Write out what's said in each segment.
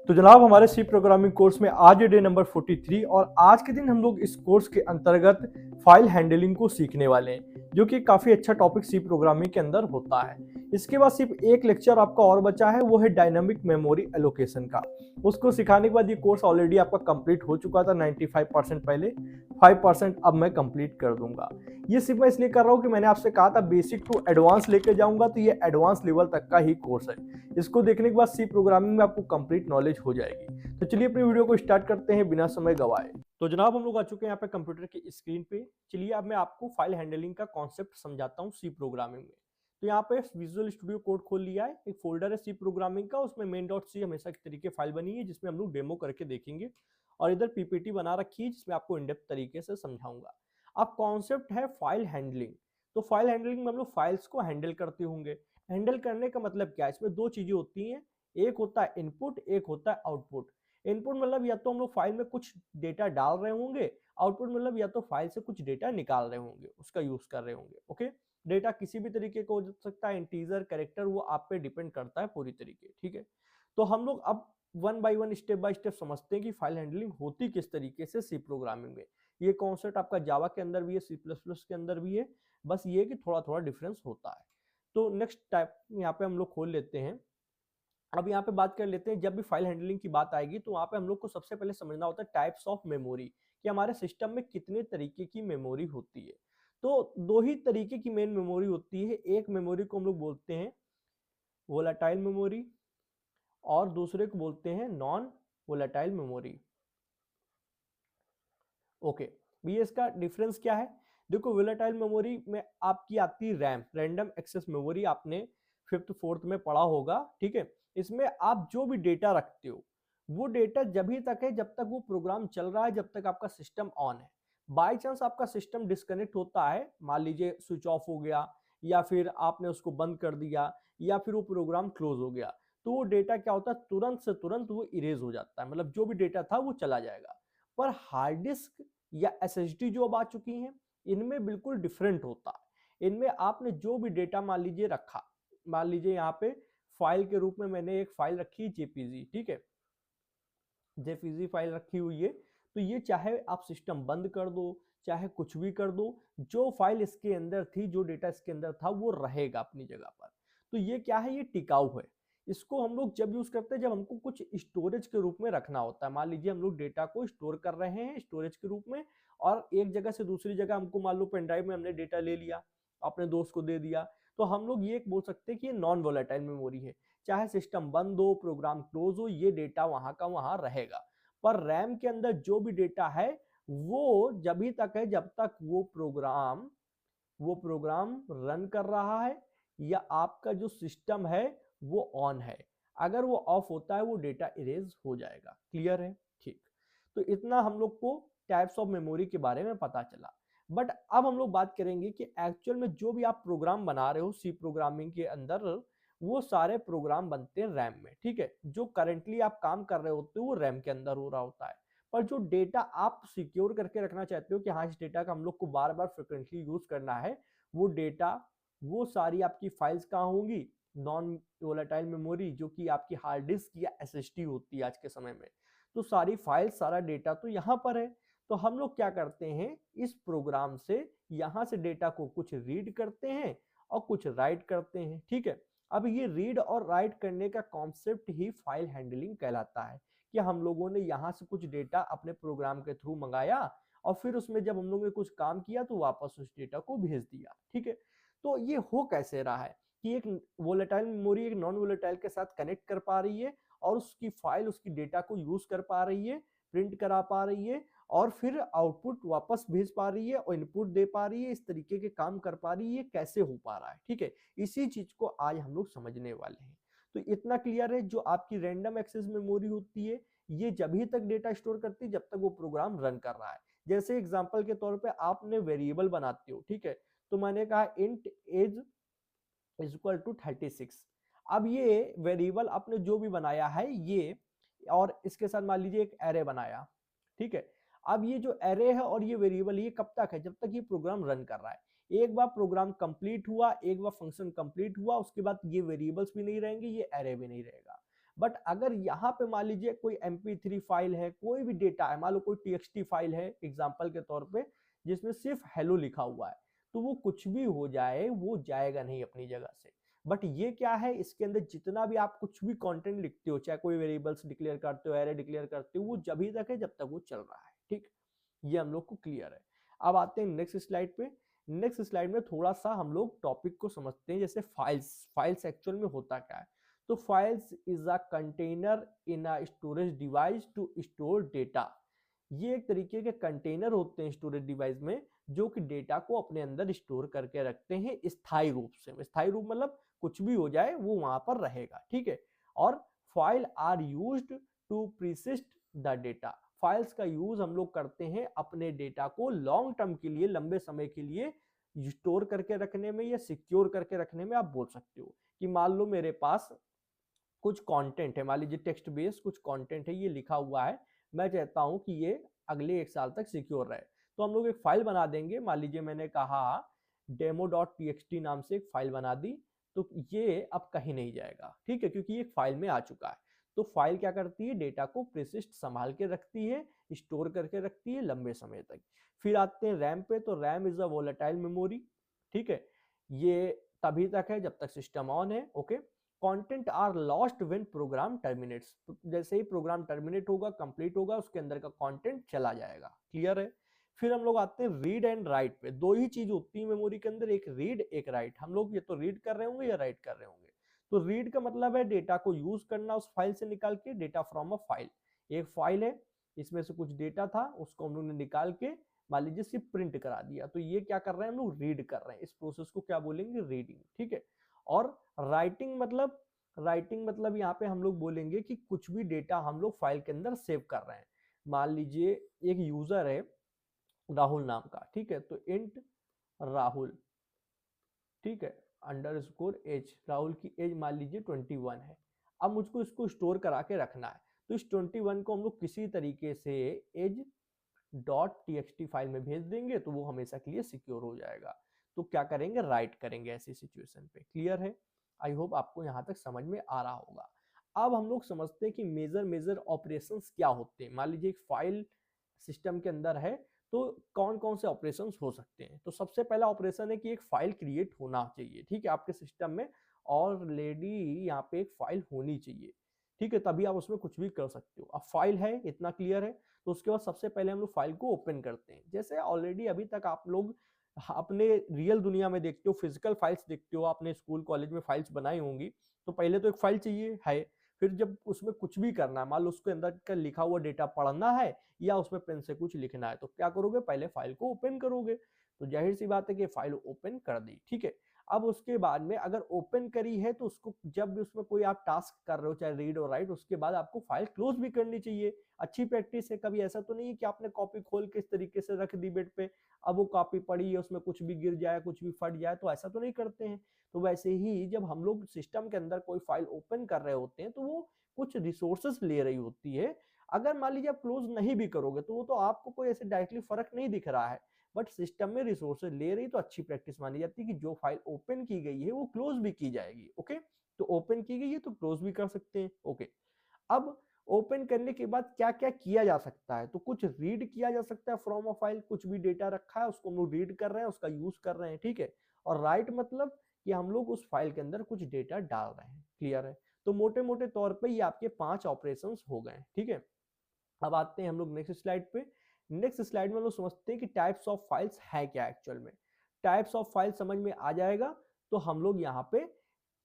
तो जनाब हमारे सी प्रोग्रामिंग कोर्स में आज डे नंबर 43 और आज के दिन हम लोग इस कोर्स के अंतर्गत फाइल हैंडलिंग को सीखने वाले हैं, जो कि काफ़ी अच्छा टॉपिक सी प्रोग्रामिंग के अंदर होता है। इसके बाद सिर्फ एक लेक्चर आपका और बचा है, वो है डायनामिक मेमोरी एलोकेशन का। उसको सिखाने के बाद ये कोर्स ऑलरेडी आपका कंप्लीट हो चुका था 95% पहले, 5% अब मैं कंप्लीट कर दूंगा। ये सिर्फ मैं इसलिए कर रहा हूँ कि मैंने आपसे कहा था बेसिक टू एडवांस लेके जाऊंगा, तो ये एडवांस लेवल तक का ही कोर्स है। इसको देखने के बाद सी प्रोग्रामिंग में आपको कंप्लीट नॉलेज हो जाएगी। तो चलिए अपनी वीडियो को स्टार्ट करते हैं बिना समय गवाए। तो जनाब हम लोग आ चुके हैं यहाँ पे कंप्यूटर की स्क्रीन पे। चलिए अब मैं आपको फाइल हैंडलिंग का कॉन्सेप्ट समझाता हूँ सी प्रोग्रामिंग में। तो यहाँ पे विजुअल स्टूडियो कोड खोल लिया है, एक फोल्डर है सी प्रोग्रामिंग का, उसमें मेन डॉट सी हमेशा की तरीके फाइल बनी है जिसमें हम लोग डेमो करके देखेंगे, और इधर पीपीटी बना रखी है जिसमें आपको इनडेप्थ तरीके से समझाऊंगा। अब कॉन्सेप्ट है फाइल हैंडलिंग। तो फाइल हैंडलिंग में हम लोग फाइल्स को हैंडल करते होंगे। हैंडल करने का मतलब क्या है, इसमें दो चीजें होती हैं, एक होता है इनपुट, एक होता है आउटपुट। इनपुट मतलब या तो हम लोग फाइल में कुछ डेटा डाल रहे होंगे, आउटपुट मतलब या तो फाइल से कुछ डेटा निकाल रहे होंगे, उसका यूज कर रहे होंगे। ओके, डेटा किसी भी तरीके का हो सकता है, इंटीजर, कैरेक्टर, वो आप पे डिपेंड करता है पूरी तरीके। ठीक है, तो हम लोग अब one by one step by step समझते हैं कि फाइल हैंडलिंग होती किस तरीके से सी प्रोग्रामिंग में। ये कॉन्सेप्ट आपका जावा के अंदर भी है, सी प्लस प्लस के अंदर भी है, बस ये कि थोड़ा थोड़ा डिफरेंस होता है। तो नेक्स्ट टाइप यहाँ पे हम लोग खोल लेते हैं। अब यहाँ पे बात कर लेते हैं, जब भी फाइल हैंडलिंग की बात आएगी तो वहाँ पे हम लोग को सबसे पहले समझना होता है टाइप्स ऑफ मेमोरी, कि हमारे सिस्टम में कितने तरीके की मेमोरी होती है। तो दो ही तरीके की मेन मेमोरी होती है, एक मेमोरी को हम लोग बोलते हैं वोलेटाइल मेमोरी और दूसरे को बोलते हैं नॉन वोलेटाइल मेमोरी। ओके, ये इसका डिफरेंस क्या है? देखो, वोलेटाइल मेमोरी में आपकी आती है रैम, रैंडम एक्सेस मेमोरी, आपने फिफ्थ फोर्थ में पढ़ा होगा। ठीक है, इसमें आप जो भी डेटा रखते हो वो डेटा जब ही तक है जब तक वो प्रोग्राम चल रहा है, जब तक आपका सिस्टम ऑन है। बाई चांस आपका सिस्टम डिस्कनेक्ट होता है, मान लीजिए स्विच ऑफ हो गया, या फिर आपने उसको बंद कर दिया, या फिर वो प्रोग्राम क्लोज हो गया, तो वो डेटा क्या होता है, तुरंत से तुरंत वो इरेज हो जाता है, मतलब जो भी डेटा था वो चला जाएगा। पर हार्ड डिस्क या एसएसडी जो अब आ चुकी हैं, इनमें बिल्कुल डिफरेंट होता है। इनमें आपने जो भी डेटा मान लीजिए रखा, मान लीजिए यहाँ पे फाइल के रूप में मैंने एक फाइल रखी जेपीजी, ठीक है, जेपीजी फाइल रखी हुई है, तो ये चाहे आप सिस्टम बंद कर दो, चाहे कुछ भी कर दो, जो फाइल इसके अंदर थी, जो डेटा इसके अंदर था, वो रहेगा अपनी जगह पर। तो ये क्या है, ये टिकाऊ है। इसको हम लोग जब यूज करते हैं जब हमको कुछ स्टोरेज के रूप में रखना होता है। मान लीजिए हम लोग डेटा को स्टोर कर रहे हैं स्टोरेज के रूप में, और एक जगह से दूसरी जगह हमको, मान लो पेन ड्राइव में हमने डेटा ले लिया, अपने दोस्त को दे दिया, तो हम लोग ये बोल सकते हैं कि ये नॉन वोलेटाइल मेमोरी है। चाहे सिस्टम बंद हो, प्रोग्राम क्लोज हो, ये डेटा वहां का वहां रहेगा। पर रैम के अंदर जो भी डेटा है वो जब भी तक है जब तक वो प्रोग्राम रन कर रहा है, या आपका जो सिस्टम है वो ऑन है। अगर वो ऑफ होता है वो डेटा इरेज हो जाएगा। क्लियर है? ठीक, तो इतना हम लोग को टाइप्स ऑफ मेमोरी के बारे में पता चला। बट अब हम लोग बात करेंगे कि एक्चुअल में जो भी आप प्रोग्राम बना रहे हो सी प्रोग्रामिंग के अंदर, वो सारे प्रोग्राम बनते हैं रैम में। ठीक है, जो करंटली आप काम कर रहे होते हो वो रैम के अंदर हो रहा होता है। पर जो डेटा आप सिक्योर करके रखना चाहते हो कि हाँ, इस डेटा का हम लोग को बार बार फ्रिक्वेंटली यूज करना है, वो डेटा, वो सारी आपकी फाइल्स कहाँ होंगी, नॉन वोलेटाइल मेमोरी, जो कि आपकी हार्ड डिस्क या एसएसडी होती है आज के समय में। तो सारी फाइल, सारा डेटा तो यहाँ पर है। तो हम लोग क्या करते हैं, इस प्रोग्राम से यहाँ से डेटा को कुछ रीड करते हैं और कुछ राइट करते हैं। ठीक है, अब ये रीड और राइट करने का कॉन्सेप्ट ही फाइल हैंडलिंग कहलाता है, कि हम लोगों ने यहाँ से कुछ डेटा अपने प्रोग्राम के थ्रू मंगाया, और फिर उसमें जब हम लोगों ने कुछ काम किया तो वापस उस डेटा को भेज दिया। ठीक है, तो ये हो कैसे रहा है कि एक वोलेटाइल मेमोरी एक नॉन वोलेटाइल के साथ कनेक्ट कर पा रही है, और उसकी फाइल, उसकी डेटा को यूज कर पा रही है, प्रिंट करा पा रही है, और फिर आउटपुट वापस भेज पा रही है और इनपुट दे पा रही है, इस तरीके के काम कर पा रही है, कैसे हो पा रहा है। ठीक है, इसी चीज को आज हम लोग समझने वाले हैं। तो इतना क्लियर है, जो आपकी रैंडम एक्सेस मेमोरी होती है, ये जब ही तक डेटा स्टोर करती है जब तक वो प्रोग्राम रन कर रहा है। जैसे एग्जांपल के तौर पे आपने वेरिएबल बनाते हो, ठीक है, तो मैंने कहा int age is equal to 36। अब ये वेरिएबल आपने जो भी बनाया है ये, और इसके साथ मान लीजिए एक एरे बनाया, ठीक है। अब ये जो एरे है और ये वेरिएबल, ये कब तक है, जब तक ये प्रोग्राम रन कर रहा है। एक बार प्रोग्राम कंप्लीट हुआ, एक बार फंक्शन कंप्लीट हुआ, उसके बाद ये वेरिएबल्स भी नहीं रहेंगे, ये एरे भी नहीं रहेगा। बट अगर यहाँ पे मान लीजिए कोई MP3 फाइल है, कोई भी डेटा है, मान लो कोई TXT फाइल है एग्जाम्पल के तौर पे, जिसमें सिर्फ हेलो लिखा हुआ है, तो वो कुछ भी हो जाए वो जाएगा नहीं अपनी जगह से। बट ये क्या है, इसके अंदर जितना भी आप कुछ भी कंटेंट लिखते हो, चाहे कोई वेरिएबल्स डिक्लेयर करते हो, एरे डिक्लेयर करते हो, वो जब ही तक है जब तक वो चल रहा है। ठीक, ये हम लोग को क्लियर है। अब आते हैं नेक्स्ट स्लाइड पे। नेक्स्ट स्लाइड में थोड़ा सा हम लोग टॉपिक को समझते हैं, जैसे फाइल्स एक्चुअल में होता क्या है। तो files is a container in a storage device to store data. ये एक तरीके के कंटेनर होते हैं स्टोरेज डिवाइस में, जो कि डेटा को अपने अंदर स्टोर करके रखते हैं स्थायी रूप से। स्थायी रूप मतलब कुछ भी हो जाए वो वहां पर रहेगा। ठीक है, और file are used to persist the data. Files का यूज हम लोग करते हैं अपने डेटा को लॉन्ग टर्म के लिए, लंबे समय के लिए स्टोर करके रखने में या सिक्योर करके रखने में। आप बोल सकते हो कि मान लो मेरे पास कुछ कंटेंट है, मान लीजिए टेक्स्ट बेस कुछ कंटेंट है, ये लिखा हुआ है, मैं चाहता हूं कि ये अगले 1 साल तक सिक्योर रहे। तो हम लोग एक फाइल बना देंगे, मान लीजिए मैंने कहा demo.txt नाम से एक फाइल बना दी, तो ये अब कहीं नहीं जाएगा। ठीक है, क्योंकि ये एक फाइल में आ चुका है। तो फाइल क्या करती है, डेटा को प्रिसिस्ट संभाल के रखती है, स्टोर करके रखती है लंबे समय तक। फिर आते हैं रैम पे। तो RAM is a volatile memory. ठीक है, ये तभी तक है जब तक सिस्टम ऑन है। Okay, content are lost when program terminates. जैसे ही प्रोग्राम टर्मिनेट होगा, कंप्लीट होगा, उसके अंदर का कंटेंट चला जाएगा। क्लियर है। फिर हम लोग आते हैं रीड एंड राइट पे। दो ही चीज होती है मेमोरी के अंदर, एक रीड एक राइट। हम लोग ये तो रीड कर रहे होंगे या राइट कर रहे होंगे। तो रीड का मतलब है डेटा को यूज करना उस फाइल से निकाल के, डेटा फ्रॉम अ फाइल। एक फाइल है, इसमें से कुछ डेटा था, उसको हम लोग ने निकाल के मान लीजिए सिर्फ प्रिंट करा दिया, तो ये क्या कर रहे हैं हम लोग, रीड कर रहे हैं। इस प्रोसेस को क्या बोलेंगे, रीडिंग। ठीक है, और राइटिंग मतलब यहाँ पे हम लोग बोलेंगे कि कुछ भी डेटा हम लोग फाइल के अंदर सेव कर रहे हैं। मान लीजिए एक यूजर है राहुल नाम का। ठीक है, तो इंट राहुल, ठीक है, अंडरस्कोर एज, राहुल की एज मान लीजिए 21 है। अब मुझको इसको स्टोर करा के रखना है, तो इस 21 को हम लोग किसी तरीके से एज .txt फाइल में भेज देंगे, तो वो हमेशा के लिए सिक्योर हो जाएगा। तो क्या करेंगे, राइट करेंगे ऐसी सिचुएशन पे। क्लियर है, आई होप आपको यहां तक समझ में आ रहा होगा। अब हम लोग समझते हैं कि मेजर ऑपरेशंस क्या होते हैं। मान लीजिए एक फाइल सिस्टम के अंदर है, तो कौन कौन से ऑपरेशंस हो सकते हैं। तो सबसे पहला ऑपरेशन है कि एक फाइल क्रिएट होना चाहिए। ठीक है, आपके सिस्टम में ऑलरेडी यहाँ पे एक फाइल होनी चाहिए। ठीक है, तभी आप उसमें कुछ भी कर सकते हो। अब फाइल है, इतना क्लियर है। तो उसके बाद सबसे पहले हम लोग फाइल को ओपन करते हैं। जैसे ऑलरेडी अभी तक आप लोग अपने रियल दुनिया में देखते हो, फिजिकल फाइल्स देखते हो, आपने स्कूल कॉलेज में फाइल्स बनाई होंगी, तो पहले तो एक फाइल चाहिए है। फिर जब उसमें कुछ भी करना है, मान लो उसके अंदर का लिखा हुआ डेटा पढ़ना है या उसमें पेन से कुछ लिखना है, तो क्या करोगे, पहले फाइल को ओपन करोगे। तो जाहिर सी बात है कि फाइल ओपन कर दी। ठीक है, अब उसके बाद में अगर ओपन करी है, तो उसको जब भी उसमें कोई आप टास्क कर रहे हो, चाहे रीड और राइट, उसके बाद आपको फाइल क्लोज भी करनी चाहिए। अच्छी प्रैक्टिस है। कभी ऐसा तो नहीं है कि आपने कॉपी खोल के इस तरीके से रख दी बेड पे, अब वो कॉपी पड़ी है, उसमें कुछ भी गिर जाए, कुछ भी फट जाए, तो ऐसा तो नहीं करते हैं। तो वैसे ही जब हम लोग सिस्टम के अंदर कोई फाइल ओपन कर रहे होते हैं, तो वो कुछ रिसोर्सेस ले रही होती है। अगर मान लीजिए आप क्लोज नहीं भी करोगे, तो वो तो आपको कोई ऐसे डायरेक्टली फर्क नहीं दिख रहा है, बट सिस्टम में रिसोर्सेज ले रही, तो अच्छी प्रैक्टिस मानी जाती है कि जो फाइल ओपन की गई है वो क्लोज भी की जाएगी। ओके, तो ओपन की गई है तो क्लोज भी कर सकते हैं। ओके, अब ओपन करने के बाद क्या क्या किया जा सकता है, तो कुछ रीड किया जा सकता है फ्रॉम अ फाइल। कुछ भी डेटा रखा है उसको हम लोग रीड कर रहे हैं, उसका यूज कर रहे हैं। ठीक है, और राइट मतलब कि हम लोग उस फाइल के अंदर कुछ डेटा डाल रहे हैं। क्लियर है। तो मोटे मोटे तौर पे ये आपके 5 ऑपरेशंस हो गए। ठीक है, अब आते हैं हम लोग नेक्स्ट स्लाइड पे। नेक्स्ट स्लाइड में हम लोग समझते हैं कि टाइप्स ऑफ फाइल्स है क्या एक्चुअल में। टाइप्स ऑफ फाइल समझ में आ जाएगा, तो हम लोग यहाँ पे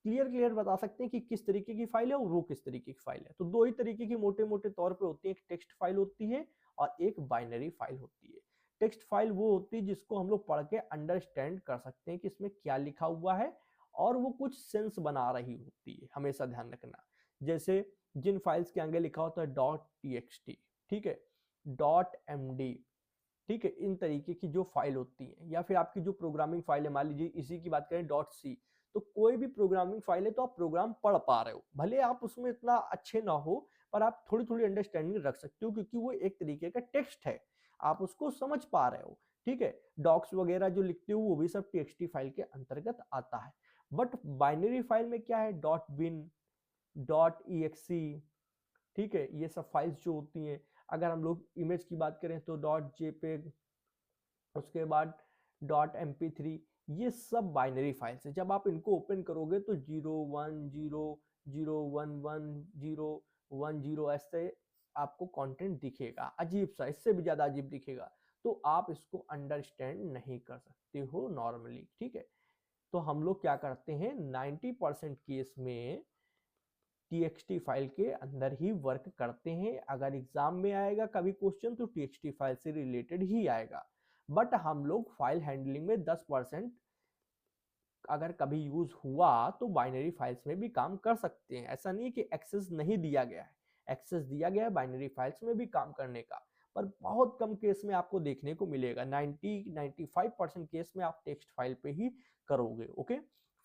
क्लियर बता सकते हैं कि किस तरीके की फाइल है और वो किस तरीके की फाइल है। तो दो ही तरीके की मोटे मोटे तौर पे होती है, एक टेक्स्ट फाइल होती है और एक बाइनरी फाइल होती है। टेक्स्ट फाइल वो होती है जिसको हम लोग पढ़ के अंडरस्टैंड कर सकते हैं कि इसमें क्या लिखा हुआ है, और वो कुछ सेंस बना रही होती है। हमेशा ध्यान रखना, जैसे जिन फाइल्स के आगे लिखा होता है .txt, ठीक है, .md, ठीक है, इन तरीके की जो फाइल होती है, या फिर आपकी जो प्रोग्रामिंग फाइल है, मान लीजिए इसी की बात करें .c, तो कोई भी प्रोग्रामिंग फाइल है तो आप प्रोग्राम पढ़ पा रहे हो, भले आप उसमें इतना अच्छे ना हो, पर आप थोड़ी थोड़ी अंडरस्टैंडिंग रख सकते हो, क्योंकि वो एक तरीके का टेक्स्ट है, आप उसको समझ पा रहे हो। ठीक है, डॉक्स वगैरह जो लिखते हो वो भी सब टीएक्सटी फाइल के अंतर्गत आता है। बट बाइनरी फाइल में क्या है, .bin, .exe, ठीक है, ये सब फाइल्स जो होती हैं। अगर हम लोग इमेज की बात करें तो .jpeg, उसके बाद .mp3, ये सब बाइनरी फाइल्स है। जब आप इनको ओपन करोगे तो 0 1 0 0 1 1 0 ऐसे आपको कंटेंट दिखेगा, अजीब सा, इससे भी ज्यादा अजीब दिखेगा, तो आप इसको अंडरस्टैंड नहीं कर सकते हो नॉर्मली, ठीक है। तो हम लोग क्या करते हैं, 90% केस में txt फाइल के अंदर ही वर्क करते हैं। अगर एग्जाम में आएगा कभी क्वेश्चन तो txt फाइल से रिलेटेड ही आएगा, बट हम लोग फाइल हैंडलिंग में 10% अगर कभी यूज हुआ तो बाइनरी फाइल्स में भी काम कर सकते हैं। ऐसा नहीं कि एक्सेस नहीं दिया गया है, एक्सेस दिया गया है बाइनरी फाइल्स में भी काम करने का, पर बहुत कम केस में आपको देखने को मिलेगा। 90-95% केस में आप टेक्स्ट फाइल पे ही करोगे। ओके,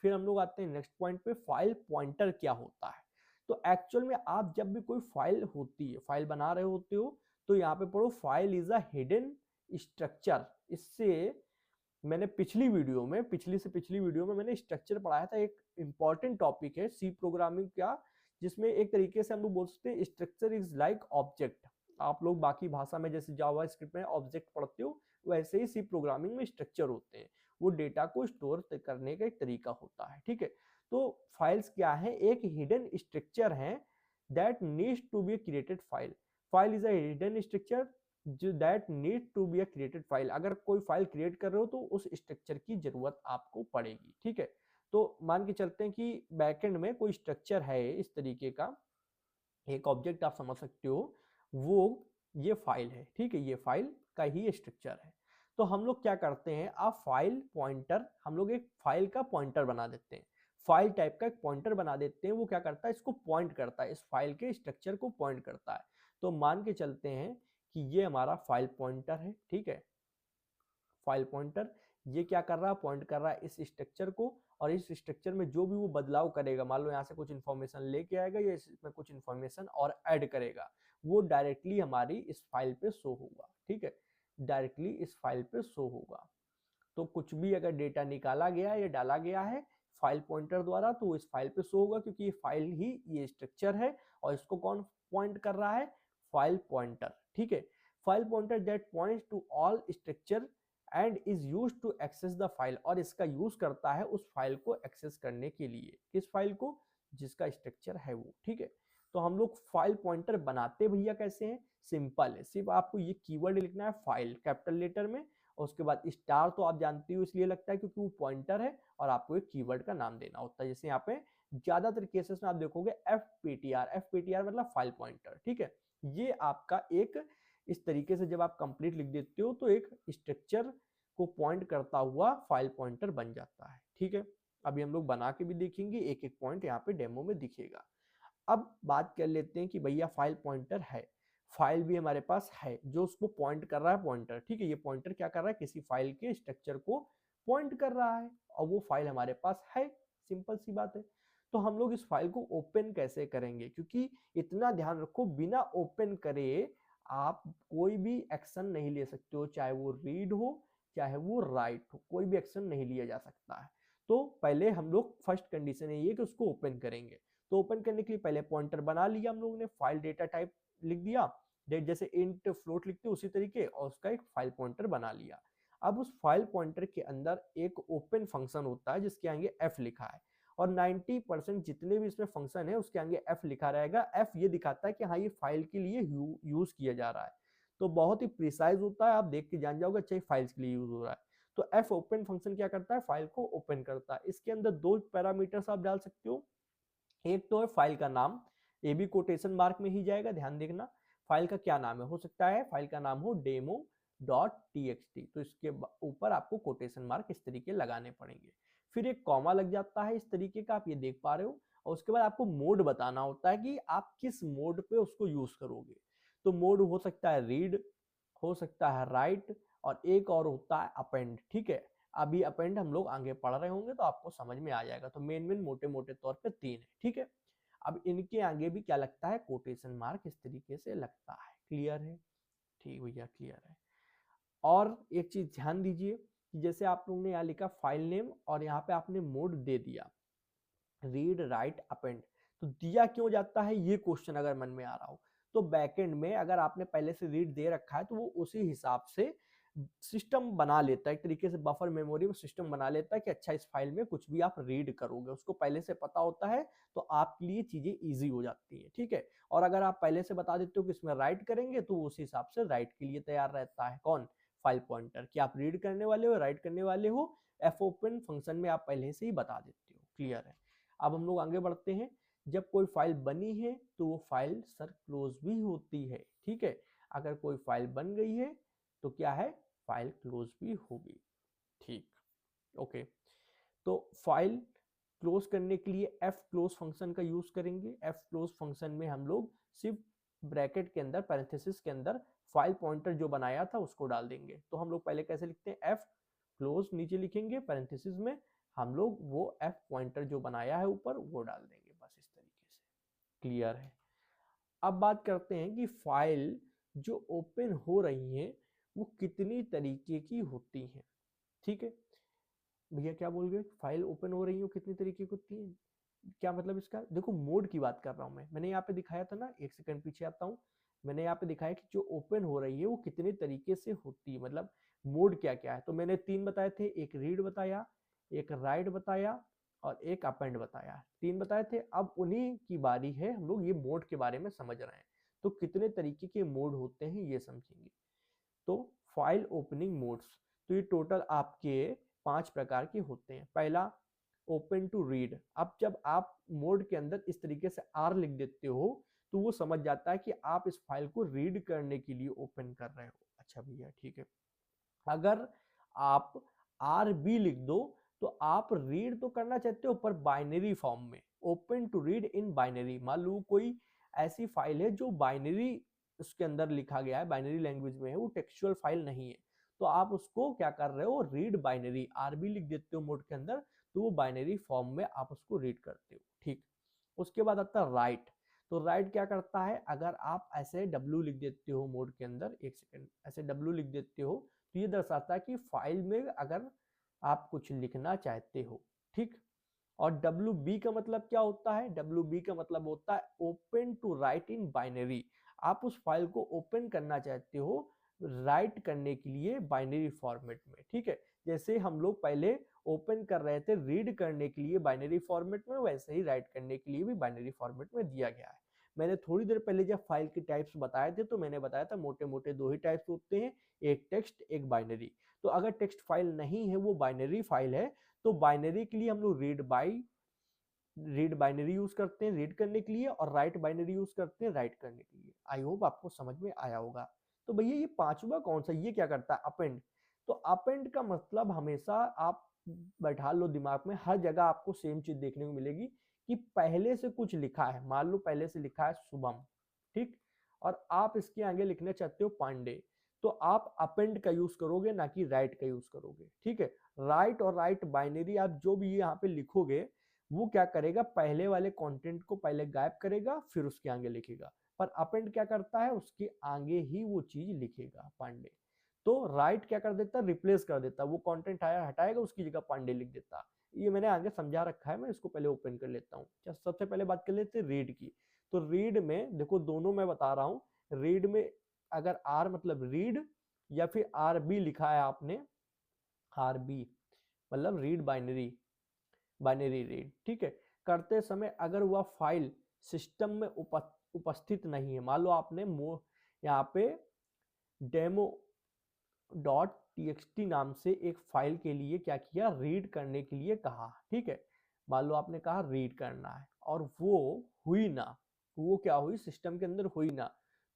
फिर हम लोग आते हैं नेक्स्ट पॉइंट पे, फाइल पॉइंटर क्या होता है। तो एक्चुअल में आप जब भी कोई फाइल होती है, फाइल बना रहे होते हो, तो यहाँ पे पढ़ो file is a hidden structure. इससे मैंने पिछली वीडियो में मैंने स्ट्रक्चर पढ़ाया था। एक इंपॉर्टेंट टॉपिक है सी प्रोग्रामिंग का, जिसमें एक तरीके से हम लोग बोल सकते हैं स्ट्रक्चर इज लाइक ऑब्जेक्ट। आप लोग बाकी भाषा में जैसे जावा स्क्रिप्ट में ऑब्जेक्ट पढ़ते हो, वैसे ही सी प्रोग्रामिंग में स्ट्रक्चर होते हैं। वो डेटा को स्टोर करने का एक तरीका होता है, ठीक है। तो फाइल्स क्या है, एक हिडन स्ट्रक्चर है that needs to be created file. File is a hidden structure जो that need to be a created file. अगर कोई फाइल क्रिएट कर रहे हो तो उस स्ट्रक्चर की जरूरत आपको पड़ेगी, ठीक है। तो मान के चलते हैं कि बैकएंड में कोई स्ट्रक्चर है इस तरीके का, एक ऑब्जेक्ट आप समझ सकते हो, वो ये फाइल है, ठीक है, ये फाइल का ही स्ट्रक्चर है। तो हम लोग क्या करते हैं, आप फाइल पॉइंटर, हम लोग एक फाइल का पॉइंटर बना देते हैं, फाइल टाइप का एक पॉइंटर बना देते हैं। वो क्या करता है, इसको पॉइंट करता है, इस फाइल के स्ट्रक्चर को पॉइंट करता है। तो मान के चलते हैं कि ये हमारा फाइल पॉइंटर है, ठीक है। फाइल पॉइंटर ये क्या कर रहा है, पॉइंट कर रहा है इस स्ट्रक्चर को, और इस स्ट्रक्चर में जो भी वो बदलाव करेगा, मान लो यहाँ से कुछ इन्फॉर्मेशन लेके आएगा या इसमें कुछ इन्फॉर्मेशन और ऐड करेगा, वो डायरेक्टली हमारी इस फाइल पे शो होगा, ठीक है, डायरेक्टली इस फाइल पे शो होगा। तो कुछ भी अगर डेटा निकाला गया या डाला गया है फाइल पॉइंटर द्वारा, तो इस फाइल पे शो होगा, क्योंकि ये फाइल ही ये स्ट्रक्चर है, और इसको कौन पॉइंट कर रहा है, फाइल पॉइंटर, ठीक है। File pointer that points to all structure and is used to access the file, और इसका यूज करता है उस फाइल को एक्सेस करने के लिए, किस फाइल को, जिसका स्ट्रक्चर है वो, ठीक है। तो हम लोग फाइल पॉइंटर बनाते भैया कैसे हैं, सिंपल है, सिर्फ आपको ये कीवर्ड लिखना है फाइल कैपिटल लेटर में, और उसके बाद स्टार तो आप जानते हो इसलिए लगता है क्योंकि वो पॉइंटर है, और आपको एक कीवर्ड का नाम देना होता है। जैसे यहाँ पे ज्यादातर केसेस में आप देखोगे एफपीटीआर मतलब फाइल पॉइंटर, ठीक है। ये आपका एक इस तरीके से जब आप कंप्लीट लिख देते हो तो एक स्ट्रक्चर को पॉइंट करता हुआ फाइल पॉइंटर बन जाता है, ठीक है। अभी हम लोग बना के भी देखेंगे, एक एक पॉइंट यहाँ पे डेमो में दिखेगा। अब बात कर लेते हैं कि भैया फाइल पॉइंटर है, फाइल भी हमारे पास है जो उसको पॉइंट कर रहा है पॉइंटर, ठीक है। ये पॉइंटर क्या कर रहा है, किसी फाइल के स्ट्रक्चर को पॉइंट कर रहा है, और वो फाइल हमारे पास है, सिंपल सी बात है। तो हम लोग इस फाइल को ओपन कैसे करेंगे, क्योंकि इतना ध्यान रखो, बिना ओपन करे आप कोई भी एक्शन नहीं ले सकते हो, चाहे वो रीड हो चाहे वो राइट हो, कोई भी एक्शन नहीं लिया जा सकता है। तो पहले हम लोग फर्स्ट कंडीशन है ये कि उसको ओपन करेंगे। तो ओपन करने के लिए पहले पॉइंटर बना लिया हम लोगों ने, फाइल डेटा टाइप लिख दिया, जैसे इंट फ्लोट लिखते हैं उसी तरीके, और उसका एक फाइल पॉइंटर बना लिया। अब उस फाइल पॉइंटर के अंदर एक ओपन फंक्शन होता है जिसके आगे एफ लिखा है, और 90% जितने भी इसमें फंक्शन है उसके आगे एफ लिखा रहेगा। एफ ये दिखाता है कि हाँ ये फाइल के लिए यूज किया जा रहा है, तो बहुत ही प्रिसाइज होता है, आप देख के जान जाओगे अच्छा फाइल्स के लिए यूज हो रहा है। तो एफ ओपन फंक्शन क्या करता है, फाइल को ओपन करता है। इसके अंदर दो पैरामीटर्स आप डाल सकते हो, एक तो है फाइल का नाम, ये भी कोटेशन मार्क में ही जाएगा, ध्यान देखना। फाइल का क्या नाम है, हो सकता है फाइल का नाम हो demo.txt, तो इसके ऊपर आपको कोटेशन मार्क इस तरीके लगाने पड़ेंगे। फिर एक कॉमा लग जाता है इस तरीके का, आप ये देख पा रहे हो, और उसके बाद आपको मोड बताना होता है कि आप किस मोड पे उसको यूज करोगे। तो मोड हो सकता है रीड, हो सकता है राइट, और एक और होता है अपेंड, ठीक है। अभी अपेंड हम लोग आगे पढ़ रहे होंगे तो आपको समझ में आ जाएगा। तो मेन मोटे मोटे तौर पे 3 है, ठीक है। अब इनके आगे भी क्या लगता है, कोटेशन मार्क इस तरीके से लगता है। क्लियर है, ठीक भैया, क्लियर है। और एक चीज ध्यान दीजिए कि जैसे आप लोगों ने यहाँ लिखा फाइल नेम, और यहाँ पे आपने मोड दे दिया रीड राइट अपेंड, तो दिया क्यों जाता है, ये क्वेश्चन अगर मन में आ रहा हो तो बैकएंड में अगर आपने पहले से रीड दे रखा है तो वो उसी हिसाब से सिस्टम बना लेता है, एक तरीके से बफर मेमोरी में सिस्टम बना लेता है कि अच्छा इस फाइल में कुछ भी आप रीड करोगे, उसको पहले से पता होता है तो आपके लिए चीजें इजी हो जाती है, ठीक है। और अगर आप पहले से बता देते हो कि इसमें राइट करेंगे तो उस हिसाब से राइट के लिए तैयार रहता है कौन, फाइल पॉइंटर, कि आप रीड करने वाले हो राइट करने वाले हो, एफ ओपन फंक्शन में आप पहले से ही बता देते हो। क्लियर है। अब हम लोग आगे बढ़ते हैं। जब कोई फाइल बनी है तो वो फाइल सर क्लोज भी होती है, ठीक है। अगर कोई फाइल बन गई है तो क्या है, फाइल क्लोज भी होगी, ठीक, ओके। तो फाइल क्लोज करने के लिए एफ क्लोज फंक्शन का यूज करेंगे। एफ क्लोज फंक्शन में हम लोग सिर्फ ब्रैकेट के अंदर पैरेंथेसिस के अंदर फाइल पॉइंटर जो बनाया था उसको डाल देंगे। तो हम लोग पहले कैसे लिखते हैं, एफ क्लोज नीचे लिखेंगे, पैरेंथेसिस में हम लोग वो एफ पॉइंटर जो बनाया है ऊपर वो डाल देंगे, बस इस तरीके से। क्लियर है। अब बात करते हैं कि फाइल जो ओपन हो रही है वो कितनी तरीके की होती हैं, ठीक है। भैया क्या बोल गए, फाइल ओपन हो रही है वो कितनी तरीके की होती है, क्या मतलब इसका, देखो मोड की बात कर रहा हूं मैं, मैंने यहाँ पे दिखाया था ना, एक सेकंड पीछे आता हूँ। मैंने यहाँ पे दिखाया कि जो ओपन हो रही है वो कितने तरीके से होती है, मतलब मोड क्या क्या है। तो मैंने 3 बताए थे, एक रीड बताया, एक राइट बताया और एक अपेंड बताया, 3 बताए थे। अब उन्हीं की बारी है, हम लोग ये मोड के बारे में समझ रहे हैं। तो कितने तरीके के मोड होते हैं ये समझेंगे। तो फाइल ओपनिंग मोड्स, तो ये टोटल आपके 5 प्रकार के होते हैं। पहला ओपन टू रीड। अब जब आप मोड के अंदर इस तरीके से आर लिख देते हो तो वो समझ जाता है कि आप इस फाइल को रीड करने के लिए ओपन कर रहे हो। अच्छा भैया ठीक है। अगर आप आर बी लिख दो तो आप रीड तो करना चाहते हो पर बाइनरी फॉर्म में, open to read in binary. मान लो कोई ऐसी फाइल है जो बाइनरी उसके अंदर लिखा गया है, बाइनरी लैंग्वेज में है, वो टेक्सचुअल फाइल नहीं है, तो आप उसको क्या कर रहे हो, रीड बाइनरी, आरबी लिख देते हो मोड के अंदर, तो वो बाइनरी फॉर्म में आप उसको रीड करते हो, ठीक। उसके बाद आता है राइट। तो राइट क्या करता है, अगर आप ऐसे डब्ल्यू लिख देते हो मोड के अंदर, एक सेकेंड, ऐसे डब्ल्यू लिख देते हो तो ये दर्शाता है कि फाइल में अगर आप कुछ लिखना चाहते हो, ठीक। और डब्ल्यू बी का मतलब क्या होता है, डब्ल्यू बी का मतलब होता है open to write in binary. आप उस फाइल को ओपन करना चाहते हो राइट करने के लिए बाइनरी फॉर्मेट में, ठीक है। जैसे हम लोग पहले ओपन कर रहे थे रीड करने के लिए बाइनरी फॉर्मेट में, वैसे ही राइट करने के लिए भी बाइनरी फॉर्मेट में दिया गया है। मैंने थोड़ी देर पहले जब फाइल के टाइप्स बताए थे तो मैंने बताया था मोटे मोटे 2 ही टाइप्स होते हैं, एक टेक्स्ट एक बाइनरी। तो अगर टेक्स्ट फाइल नहीं है, वो बाइनरी फाइल है, तो बाइनरी के लिए हम लोग रीड बाइनरी यूज करते हैं रीड करने के लिए, और राइट बाइनरी यूज करते हैं राइट करने के लिए। आई होप आपको समझ में आया होगा। तो भैया ये पांचवा कौन सा, ये क्या करता है, अपेंड। तो अपेंड का मतलब हमेशा आप बैठा लो दिमाग में, हर जगह आपको सेम चीज देखने को मिलेगी कि पहले से कुछ लिखा है, मान लो पहले से लिखा है शुभम, ठीक, और आप इसके आगे लिखना चाहते हो पांडे, तो आप अपेंड का यूज करोगे ना कि राइट का यूज करोगे, ठीक है। राइट और राइट बाइनरी आप जो भी यहाँ पे लिखोगे वो क्या करेगा, पहले वाले कंटेंट को पहले गायब करेगा फिर उसके आगे लिखेगा, पर अपेंड क्या करता है, उसके आगे ही वो चीज लिखेगा पांडे। तो राइट क्या कर देता है, रिप्लेस कर देता है, वो कंटेंट आया हटाएगा उसकी जगह पांडे लिख देता। ये मैंने आगे समझा रखा है, मैं इसको पहले ओपन कर लेता हूँ। सबसे पहले बात कर लेते हैं रीड की। तो रीड में देखो दोनों मैं बता रहा हूँ, रीड में अगर आर मतलब रीड या फिर आर बी लिखा है आपने, आर बी मतलब रीड बाइनरी, बाइनरी रीड, ठीक है। करते समय अगर वह फाइल सिस्टम में उपस्थित नहीं है, मान लो आपने यहाँ पे डेमो डॉट टीएक्सटी नाम से एक फाइल के लिए क्या किया, रीड करने के लिए कहा, ठीक है। मान लो आपने कहा रीड करना है और वो हुई ना, वो क्या हुई, सिस्टम के अंदर हुई ना,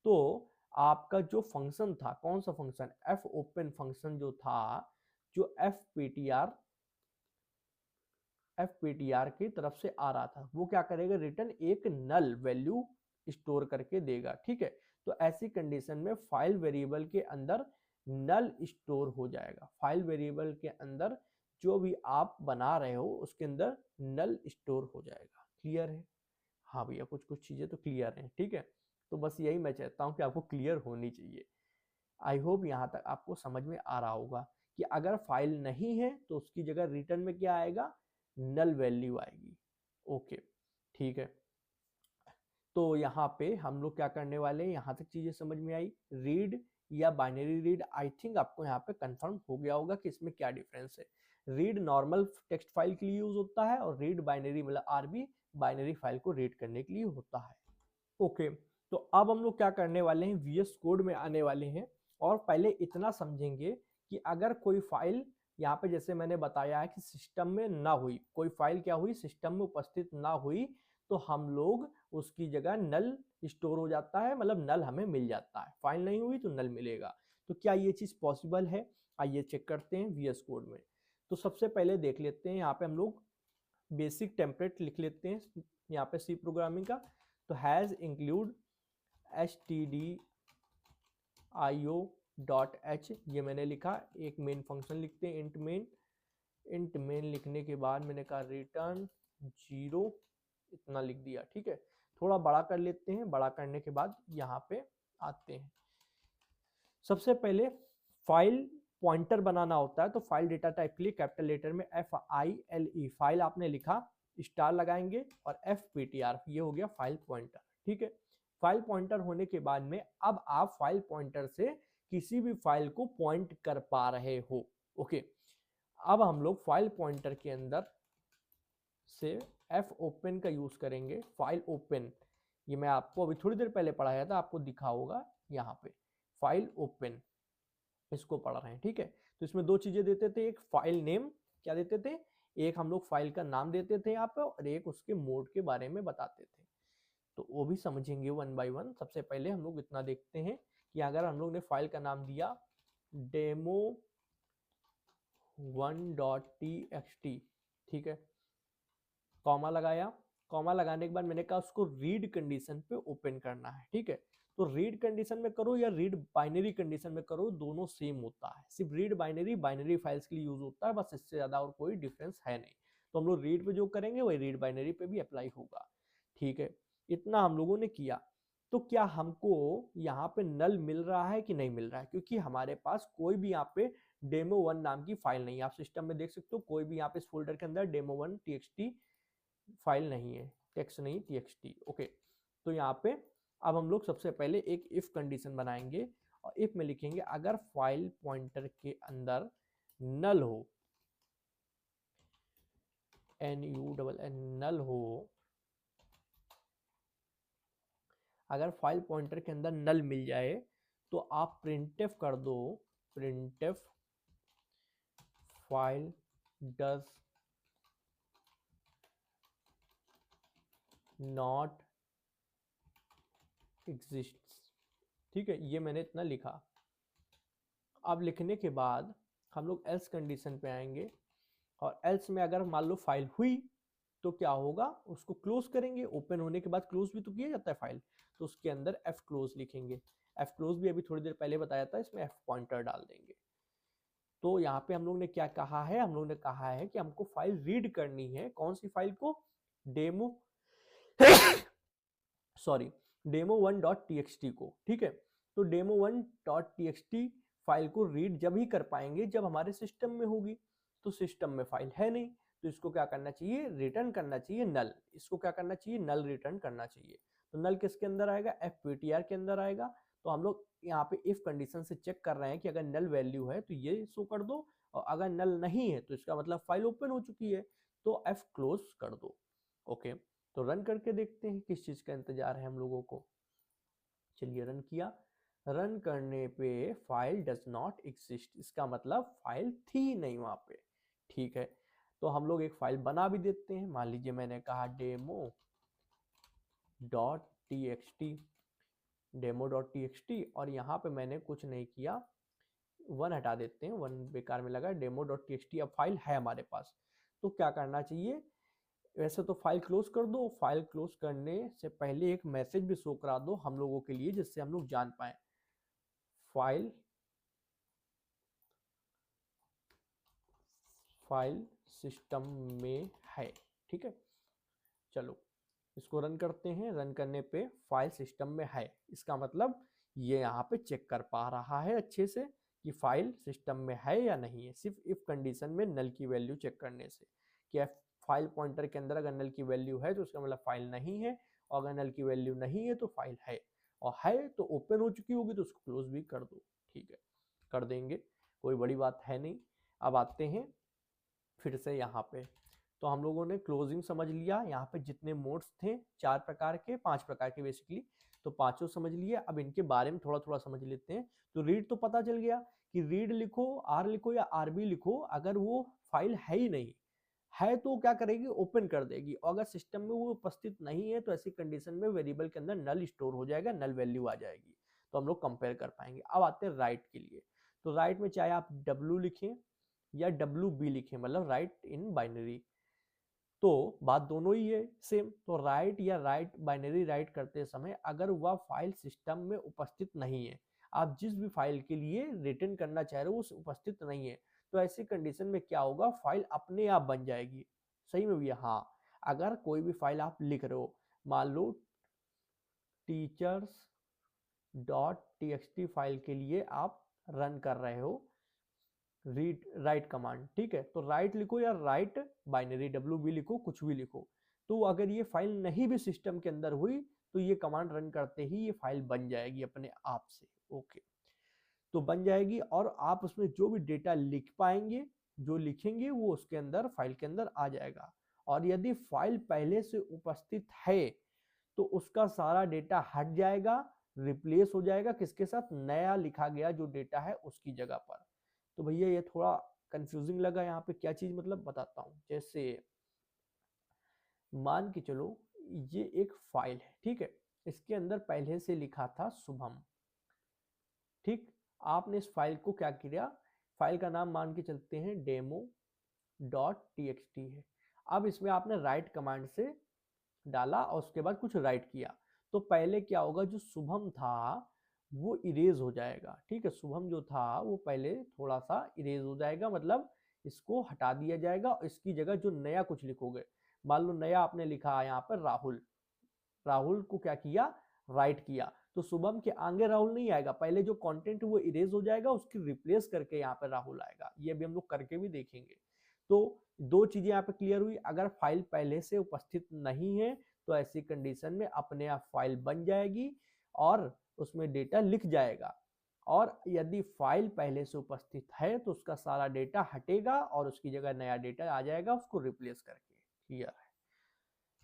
तो आपका जो फंक्शन था, कौन सा फंक्शन, एफ ओपन फंक्शन जो था, जो एफ पीटीआर की तरफ से आ रहा था, वो क्या करेगा, रिटर्न एक नल वैल्यू स्टोर करके देगा, ठीक है। तो ऐसी कंडीशन में फाइल वेरिएबल के अंदर नल स्टोर हो जाएगा, फाइल वेरिएबल के अंदर जो भी आप बना रहे हो उसके अंदर नल स्टोर हो जाएगा। क्लियर है। हाँ भैया कुछ कुछ चीजें तो क्लियर हैं, ठीक है। तो बस यही मैं चाहता हूँ कि आपको क्लियर होनी चाहिए। आई होप यहाँ तक आपको समझ में आ रहा होगा कि अगर फाइल नहीं है तो उसकी जगह रिटर्न में क्या आएगा, नल वैल्यू आएगी। ओके ठीक है। तो यहाँ पे हम लोग क्या करने वाले हैं, यहाँ तक चीजें समझ में आई। रीड या बाइनरी रीड, आई थिंक आपको यहाँ पे कंफर्म हो गया होगा कि इसमें क्या डिफरेंस है। रीड नॉर्मल टेक्स्ट फाइल के लिए यूज होता है और रीड बाइनरी मतलब आरबी बाइनरी फाइल को रीड करने के लिए होता है। ओके, तो अब हम लोग क्या करने वाले हैं, वीएस कोड में आने वाले हैं और पहले इतना समझेंगे कि अगर कोई फाइल यहाँ पे जैसे मैंने बताया है कि सिस्टम में ना हुई, कोई फाइल क्या हुई, सिस्टम में उपस्थित ना हुई, तो हम लोग उसकी जगह नल स्टोर हो जाता है, मतलब नल हमें मिल जाता है। फाइल नहीं हुई तो नल मिलेगा। तो क्या ये चीज पॉसिबल है, आइए चेक करते हैं वीएस कोड में। तो सबसे पहले देख लेते हैं, यहाँ पे हम लोग बेसिक टेम्पलेट लिख लेते हैं यहाँ पे सी प्रोग्रामिंग का। तो हैज इंक्लूड stdio.h ये मैंने लिखा, एक मेन फंक्शन लिखते हैं इंट मेन। इंट मेन लिखने के बाद मैंने कहा रिटर्न 0, इतना लिख दिया। ठीक है, थोड़ा बड़ा कर लेते हैं, बड़ा करने के बाद यहाँ पे आते हैं। सबसे पहले फाइल पॉइंटर बनाना होता है, तो फाइल डेटा टाइप के लिए कैपिटल लेटर में FILE फाइल आपने लिखा, स्टार लगाएंगे और FPTR, ये हो गया फाइल पॉइंटर। ठीक है, फाइल पॉइंटर होने के बाद में अब आप फाइल पॉइंटर से किसी भी फाइल को पॉइंट कर पा रहे हो। ओके, अब हम लोग फाइल पॉइंटर के अंदर से F ओपन का यूज करेंगे। फाइल ओपन, ये मैं आपको अभी थोड़ी देर पहले पढ़ाया था, आपको दिखा होगा यहाँ पे फाइल ओपन, इसको पढ़ रहे हैं। ठीक है, तो इसमें दो चीजें देते थे, एक फाइल नेम, क्या देते थे, एक हम लोग फाइल का नाम देते थे यहाँ पे और एक उसके मोड के बारे में बताते थे। तो वो भी समझेंगे वन बाय वन। सबसे पहले हम लोग इतना देखते हैं कि अगर हम लोग ने फाइल का नाम दिया demo1.txt, ठीक है, कॉमा लगाया, कॉमा लगाने के बाद मैंने कहा उसको रीड कंडीशन पे ओपन करना है। ठीक है, तो रीड कंडीशन में करो या रीड बाइनरी कंडीशन में करो, दोनों सेम होता है। सिर्फ रीड बाइनरी फाइल्स के लिए यूज होता है, बस इससे ज्यादा और कोई डिफरेंस है नहीं। तो हम लोग रीड पे जो करेंगे वही रीड बाइनरी पे भी अप्लाई होगा। ठीक है, इतना हम लोगों ने किया। तो क्या हमको यहाँ पे नल मिल रहा है कि नहीं मिल रहा है, क्योंकि हमारे पास कोई भी यहाँ पे demo1 नाम की फाइल नहीं है। आप सिस्टम में देख सकते हो कोई भी यहाँ पे इस फोल्डर के अंदर demo1.txt फाइल नहीं है, टेक्स्ट नहीं, txt। ओके, तो यहाँ पे अब हम लोग सबसे पहले एक इफ कंडीशन बनाएंगे और इफ में लिखेंगे अगर फाइल पॉइंटर के अंदर नल हो, नल हो, अगर फाइल पॉइंटर के अंदर नल मिल जाए तो आप प्रिंटफ कर दो, printf file does not exist. ठीक है, ये मैंने इतना लिखा। अब लिखने के बाद हम लोग एल्स कंडीशन पे आएंगे और एल्स में अगर मान लो फाइल हुई तो क्या होगा, उसको क्लोज करेंगे। ओपन होने के बाद क्लोज भी तो किया जाता है फाइल, तो उसके अंदर एफ क्लोज लिखेंगे। एफ क्लोज भी अभी थोड़ी देर पहले बताया था, इसमें एफ पॉइंटर डाल देंगे। तो यहाँ पे हम लोग ने क्या कहा है, हम लोग ने कहा है कि हमको फाइल रीड करनी है। कौन सी फाइल को, डेमो सॉरी demo1.txt को। ठीक है, तो demo1.txt फाइल को रीड जब ही कर पाएंगे जब हमारे सिस्टम में होगी। तो सिस्टम में फाइल है नहीं, तो इसको क्या करना चाहिए, रिटर्न करना चाहिए नल। इसको क्या करना चाहिए, नल रिटर्न करना चाहिए। तो नल किसके अंदर आएगा, FPTR के अंदर आएगा। तो हम लोग यहाँ पे इफ कंडीशन से चेक कर रहे हैं कि अगर नल वैल्यू है तो ये शो कर दो, और अगर नल नहीं है तो इसका मतलब फाइल ओपन हो चुकी है, तो F क्लोज कर दो। ओके, तो रन करके देखते हैं किस चीज का इंतजार है हम लोगों को। चलिए रन किया, रन करने पे फाइल डज नॉट एग्जिस्ट, इसका मतलब फाइल थी नहीं वहां पे। ठीक है, तो हम लोग एक फाइल बना भी देते हैं। मान लीजिए मैंने कहा demo.txt और यहाँ पे मैंने कुछ नहीं किया, वन हटा देते हैं, वन बेकार में लगा। demo.txt अब फाइल है हमारे पास, तो क्या करना चाहिए, वैसे तो फाइल क्लोज कर दो। फाइल क्लोज करने से पहले एक मैसेज भी शो करा दो हम लोगों के लिए, जिससे हम लोग जान पाए फाइल सिस्टम में है। ठीक है, चलो इसको रन करते हैं। रन करने पे फाइल सिस्टम में है, इसका मतलब ये यहाँ पे चेक कर पा रहा है अच्छे से कि फाइल सिस्टम में है या नहीं है, सिर्फ इफ कंडीशन में नल की वैल्यू चेक करने से। कि फाइल पॉइंटर के अंदर अगर नल की वैल्यू है तो उसका मतलब फाइल नहीं है, और अगर नल की वैल्यू नहीं है तो फाइल है, और है तो ओपन हो चुकी होगी तो उसको क्लोज भी कर दो। ठीक है, कर देंगे, कोई बड़ी बात है नहीं। अब आते हैं फिर से यहाँ पे, तो हम लोगों ने क्लोजिंग समझ लिया, यहाँ पे जितने मोड्स थे 4 प्रकार के, 5 प्रकार के बेसिकली, तो पांचों समझ लिए। अब इनके बारे में थोड़ा थोड़ा समझ लेते हैं। तो रीड तो पता चल गया कि रीड लिखो, आर लिखो या आरबी लिखो, अगर वो फाइल है ही नहीं है तो क्या करेगी, ओपन कर देगी, और अगर सिस्टम में वो उपस्थित नहीं है तो ऐसी कंडीशन में वेरिएबल के अंदर नल स्टोर हो जाएगा, नल वैल्यू आ जाएगी, तो हम लोग कंपेयर कर पाएंगे। अब आते हैं राइट के लिए। तो राइट में चाहे आप डब्ल्यू लिखें या डब्ल्यू बी लिखें, मतलब राइट इन बाइनरी, तो बात दोनों ही है सेम। तो राइट या राइट बाइनरी राइट करते समय अगर वह फाइल सिस्टम में उपस्थित नहीं है, आप जिस भी फाइल के लिए रिटर्न करना चाह रहे हो वो उपस्थित नहीं है, तो ऐसी कंडीशन में क्या होगा, फाइल अपने आप बन जाएगी। सही में भैया? हाँ, अगर कोई भी फाइल आप लिख रहे हो, मान लो टीचर्स डॉट टीएक्सटी फाइल के लिए आप रन कर रहे हो रीड राइट कमांड, ठीक है, तो राइट लिखो या राइट बाइनरी डब्ल्यू बी लिखो, कुछ भी लिखो, तो अगर ये फाइल नहीं भी सिस्टम के अंदर हुई तो ये कमांड रन करते ही ये फाइल बन जाएगी अपने आप से। ओके, तो बन जाएगी और आप उसमें जो भी डेटा लिख पाएंगे, जो लिखेंगे वो उसके अंदर फाइल के अंदर आ जाएगा। और यदि फाइल पहले से उपस्थित है तो उसका सारा डेटा हट जाएगा, रिप्लेस हो जाएगा, किसके साथ, नया लिखा गया जो डेटा है उसकी जगह पर। तो भैया ये थोड़ा कंफ्यूजिंग लगा यहाँ पे, क्या चीज मतलब बताता हूँ। जैसे मान के चलो ये एक फाइल है, ठीक है, इसके अंदर पहले से लिखा था शुभम, ठीक, आपने इस फाइल को क्या किया, फाइल का नाम मान के चलते हैं डेमो डॉट टीएक्सटी है। अब इसमें आपने राइट कमांड से डाला और उसके बाद कुछ राइट किया, तो पहले क्या होगा, जो शुभम था वो इरेज हो जाएगा। ठीक है, शुभम जो था वो पहले थोड़ा सा इरेज हो जाएगा, मतलब इसको हटा दिया जाएगा और इसकी जगह जो नया कुछ लिखोगे, मान लो नया आपने लिखा यहाँ पर राहुल, राहुल को क्या किया, राइट किया, तो शुभम के आगे राहुल नहीं आएगा, पहले जो कंटेंट वो इरेज हो जाएगा, उसकी रिप्लेस करके यहाँ पे राहुल आएगा। ये भी हम लोग करके भी देखेंगे। तो दो चीजें यहाँ पे क्लियर हुई, अगर फाइल पहले से उपस्थित नहीं है तो ऐसी कंडीशन में अपने आप फाइल बन जाएगी और उसमें डेटा लिख जाएगा, और यदि फाइल पहले से उपस्थित है तो उसका सारा डेटा हटेगा और उसकी जगह नया डेटा आ जाएगा उसको रिप्लेस करके। क्लियर है?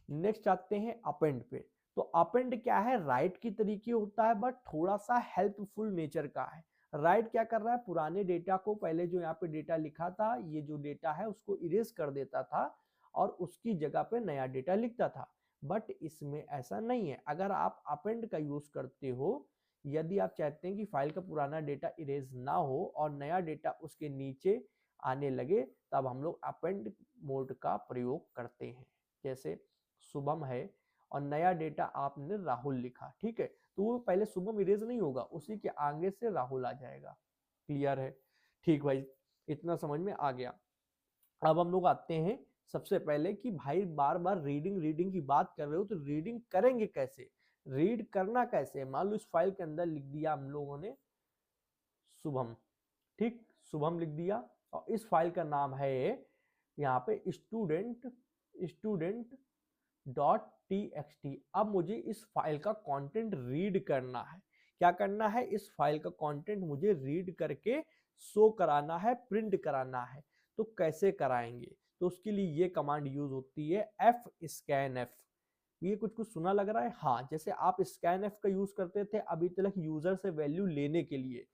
नेक्स्ट आते हैं अपेंड पे। तो अपेंड क्या है, राइट की तरीके होता है बट थोड़ा सा हेल्पफुल नेचर का है। राइट क्या कर रहा है, पुराने डेटा को, पहले जो यहाँ पे डेटा लिखा था, ये जो डेटा है उसको इरेज कर देता था और उसकी जगह पे नया डेटा लिखता था। बट इसमें ऐसा नहीं है, अगर आप अपेंड का यूज करते हो, यदि आप चाहते हैं कि फाइल का पुराना डेटा इरेज ना हो और नया डेटा उसके नीचे आने लगे, तब हम लोग अपेंड मोड का प्रयोग करते हैं। जैसे शुभम है और नया डेटा आपने राहुल लिखा, ठीक है, तो वो पहले शुभम इरेज नहीं होगा, उसी के आगे से राहुल आ जाएगा। क्लियर है? ठीक भाई, इतना समझ में आ गया। अब हम लोग आते हैं सबसे पहले कि भाई बार बार रीडिंग रीडिंग की बात कर रहे हो तो रीडिंग करेंगे कैसे, रीड करना कैसे। मान लो इस फाइल के अंदर लिख दिया हम लोगों ने शुभम, ठीक, शुभम लिख दिया और इस फाइल का नाम है यहाँ पे स्टूडेंट डॉट टी। अब मुझे इस फाइल का कंटेंट रीड करना है। क्या करना है, इस फाइल का कंटेंट मुझे रीड करके शो कराना है, प्रिंट कराना है। तो कैसे कराएंगे, तो उसके लिए ये कमांड यूज होती है एफ स्कैन एफ। ये कुछ कुछ सुना लग रहा है? हाँ, जैसे आप स्कैन एफ का यूज करते थे अभी तक यूजर से वैल्यू लेने के लिए,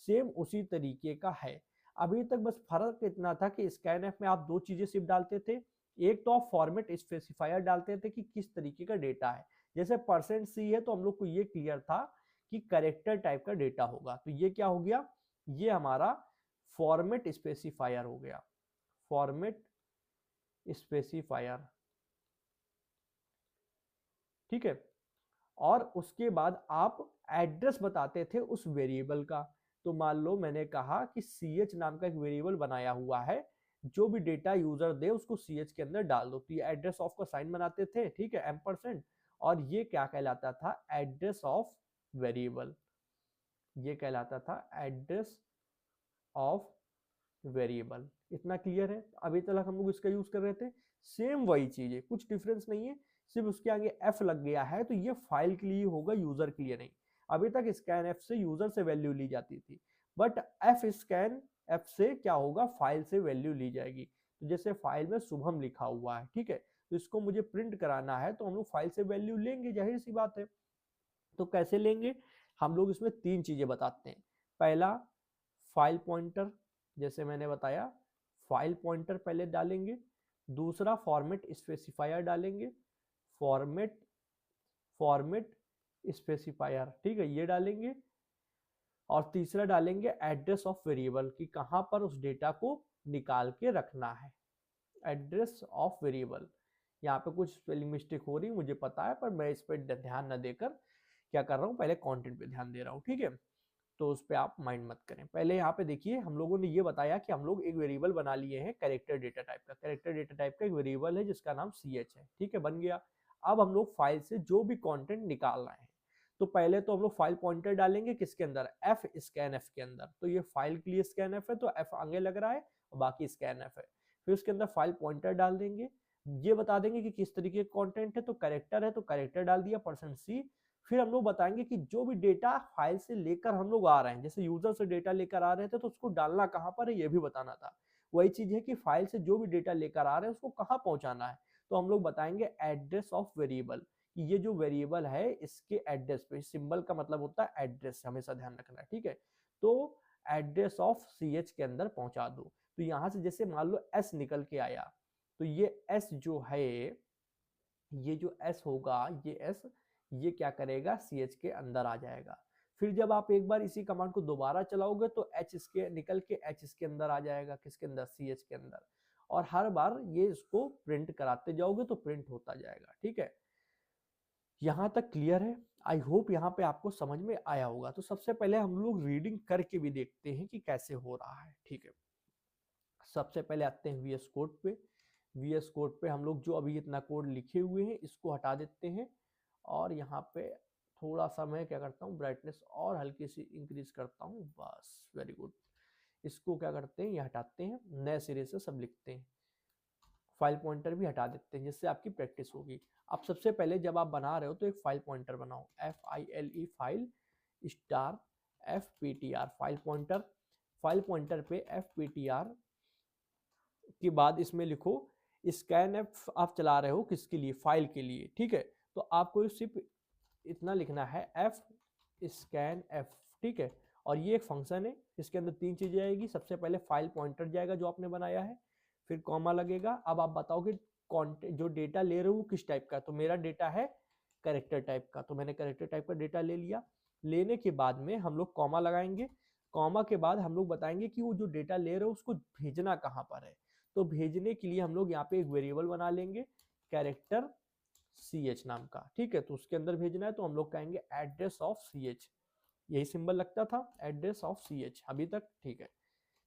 सेम उसी तरीके का है। अभी तक बस फर्क इतना था कि स्कैन एफ में आप दो चीजें सिर्फ डालते थे, एक तो आप फॉर्मेट स्पेसिफायर डालते थे कि किस तरीके का डेटा है, जैसे %C है तो हम लोग को ये क्लियर था कि कैरेक्टर टाइप का डेटा होगा, तो ये क्या हो गया, ये हमारा फॉर्मेट स्पेसिफायर हो गया, फॉर्मेट स्पेसिफायर, ठीक है। और उसके बाद आप एड्रेस बताते थे उस वेरिएबल का। तो मान लो मैंने कहा कि ch नाम का एक वेरिएबल बनाया हुआ है, जो भी डेटा यूजर दे उसको ch के अंदर डाल दो, तो ये एड्रेस ऑफ का साइन बनाते थे, ठीक है, %, और ये क्या कहलाता था, एड्रेस ऑफ वेरिएबल, ये कहलाता था एड्रेस ऑफ वेरिएबल। इतना क्लियर है? अभी तक हम लोग इसका यूज कर रहे थे, सेम वही चीज है, कुछ डिफरेंस नहीं है, सिर्फ उसके आगे एफ लग गया है तो ये फाइल के लिए होगा, यूजर के लिए नहीं। अभी तक स्कैन एफ से यूजर से वैल्यू ली जाती थी, बट एफ स्कैन एफ से क्या होगा, फाइल से वैल्यू ली जाएगी। तो जैसे फाइल में शुभम लिखा हुआ है, ठीक है, तो इसको मुझे प्रिंट कराना है तो हम लोग फाइल से वैल्यू लेंगे, जाहिर सी बात है। तो कैसे लेंगे, हम लोग इसमें तीन चीजें बताते हैं। पहला फाइल पॉइंटर, जैसे मैंने बताया फाइल पॉइंटर पहले डालेंगे। दूसरा फॉर्मेट स्पेसिफायर डालेंगे, फॉर्मेट फॉर्मेट स्पेसिफायर, ठीक है, ये डालेंगे। और तीसरा डालेंगे एड्रेस ऑफ वेरिएबल, कि कहां पर उस डेटा को निकाल के रखना है, एड्रेस ऑफ वेरिएबल। यहाँ पे कुछ स्पेलिंग मिस्टेक हो रही मुझे पता है, पर मैं इस पर ध्यान न देकर क्या कर रहा हूँ, पहले कंटेंट पे ध्यान दे रहा हूँ, ठीक है। तो उस पर आप माइंड मत करें। पहले यहाँ पे देखिए, हम लोगों ने ये बताया कि हम लोग एक वेरिएबल बना लिए हैं कैरेक्टर डेटा टाइप का। कैरेक्टर डेटा टाइप का एक वेरिएबल है जिसका नाम ch है, ठीक है, बन गया। अब हम लोग फाइल से जो भी कंटेंट निकाल रहे हैं, तो पहले तो हम लोग फाइल पॉइंटर डालेंगे किसके अंदर, एफ स्कैन एफ के अंदर। तो ये फाइल के लिए स्कैन एफ है तो एफ आगे लग रहा है और बाकी स्कैन एफ है। फिर उसके अंदर फाइल पॉइंटर डाल देंगे, ये बता देंगे कि किस तरीके का कंटेंट है, तो कैरेक्टर है तो कैरेक्टर डाल दिया %c। फिर हम लोग बताएंगे कि जो भी डेटा फाइल से लेकर हम लोग आ रहे हैं, जैसे यूजर से डेटा लेकर आ रहे थे तो उसको डालना कहां पर है ये भी बताना था। वही चीज है कि फाइल से जो भी डेटा लेकर आ रहे हैं उसको कहां पहुंचाना है, तो हम लोग बताएंगे एड्रेस ऑफ वेरिएबल, कि ये जो वेरिएबल है इसके एड्रेस पे, सिंबल का मतलब होता है एड्रेस, हमेशा ध्यान रखना है, ठीक है। तो एड्रेस ऑफ ch के अंदर पहुंचा दो। तो यहां से जैसे मान लो s निकल के आया, तो ये s जो है, ये जो s होगा, ये s ये क्या करेगा, ch के अंदर आ जाएगा। फिर जब आप एक बार इसी कमांड को दोबारा चलाओगे तो h इसके निकल के h इसके अंदर आ जाएगा, किसके अंदर, ch के अंदर। और हर बार ये इसको प्रिंट कराते जाओगे तो प्रिंट होता जाएगा, ठीक है। यहां तक क्लियर है? आई होप यहाँ पे आपको समझ में आया होगा। तो सबसे पहले हम लोग रीडिंग करके भी देखते हैं कि कैसे हो रहा है, ठीक है। सबसे पहले आते हैं VS कोड पे। VS कोड पे हम लोग जो अभी इतना कोड लिखे हुए हैं इसको हटा देते हैं, और यहाँ पे थोड़ा सा मैं क्या करता हूँ, ब्राइटनेस और हल्की सी इंक्रीज करता हूँ, बस, वेरी गुड। इसको क्या करते हैं, ये हटाते हैं, नए सिरे से सब लिखते हैं। फाइल पॉइंटर भी हटा देते हैं जिससे आपकी प्रैक्टिस होगी। अब सबसे पहले जब आप बना रहे हो तो एक फाइल पॉइंटर बनाओ, FILE file star FPTR file pointer. File pointer पे FPTR के बाद इसमें लिखो स्कैन एफ, आप चला रहे हो किसके लिए, फाइल के लिए, ठीक है। तो आपको सिर्फ इतना लिखना है एफ स्कैन एफ, ठीक है। और ये एक फंक्शन है, इसके अंदर तीन चीजें आएगी। सबसे पहले फाइल पॉइंटर जाएगा जो आपने बनाया है, फिर कॉमा लगेगा। अब आप बताओ कि जो डेटा ले रहे हो किस टाइप का, तो मेरा डेटा है कैरेक्टर टाइप का, तो मैंने कैरेक्टर टाइप का डेटा ले लिया। लेने के बाद में हम लोग कॉमा लगाएंगे। कॉमा के बाद हम लोग बताएंगे कि वो जो डेटा ले रहे हो उसको भेजना कहाँ पर है। तो भेजने के लिए हम लोग यहाँ पे एक वेरिएबल बना लेंगे कैरेक्टर ch नाम का, ठीक है। तो उसके अंदर भेजना है तो हम लोग कहेंगे एड्रेस ऑफ ch, यही सिंबल लगता था, एड्रेस ऑफ ch अभी तक, ठीक है।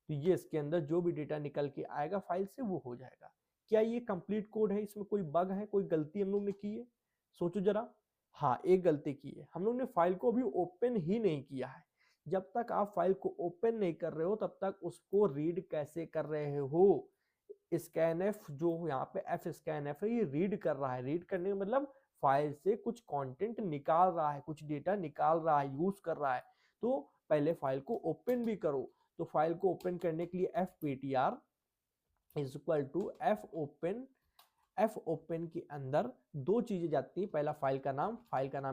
तो ये इसके अंदर जो भी डेटा निकल के आएगा फाइल से वो हो जाएगा। क्या ये कंप्लीट कोड है, इसमें कोई बग है, कोई गलती हम लोग ने की है, सोचो जरा। हाँ, एक गलती की है, हम लोग ने फाइल को अभी ओपन ही नहीं किया है। जब तक आप फाइल को ओपन नहीं कर रहे हो तब तक उसको रीड कैसे कर रहे हो। स्कैनएफ जो यहाँ पे एफ स्कैनएफ है, ये रीड कर रहा है। रीड करने का मतलब फाइल से कुछ कंटेंट निकाल रहा है, कुछ डेटा निकाल रहा है, यूज कर रहा है। तो पहले फाइल को ओपन भी करो। तो फाइल को ओपन करने के लिए FPTR is equal to fopen के अंदर दो चीजें जाती है। पहला फाइल का नाम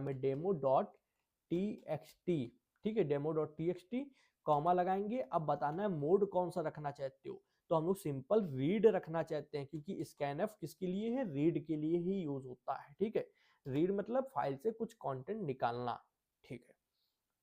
है demo.txt, ठीक है, demo.txt, कॉमा लगाएंगे। अब बताना है मोड कौन सा रखना चाहते हो, तो हम लोग सिंपल रीड रखना चाहते हैं क्योंकि स्कैनएफ किसके लिए है, रीड के लिए ही यूज होता है, ठीक है। रीड मतलब फाइल से कुछ कंटेंट निकालना, ठीक है।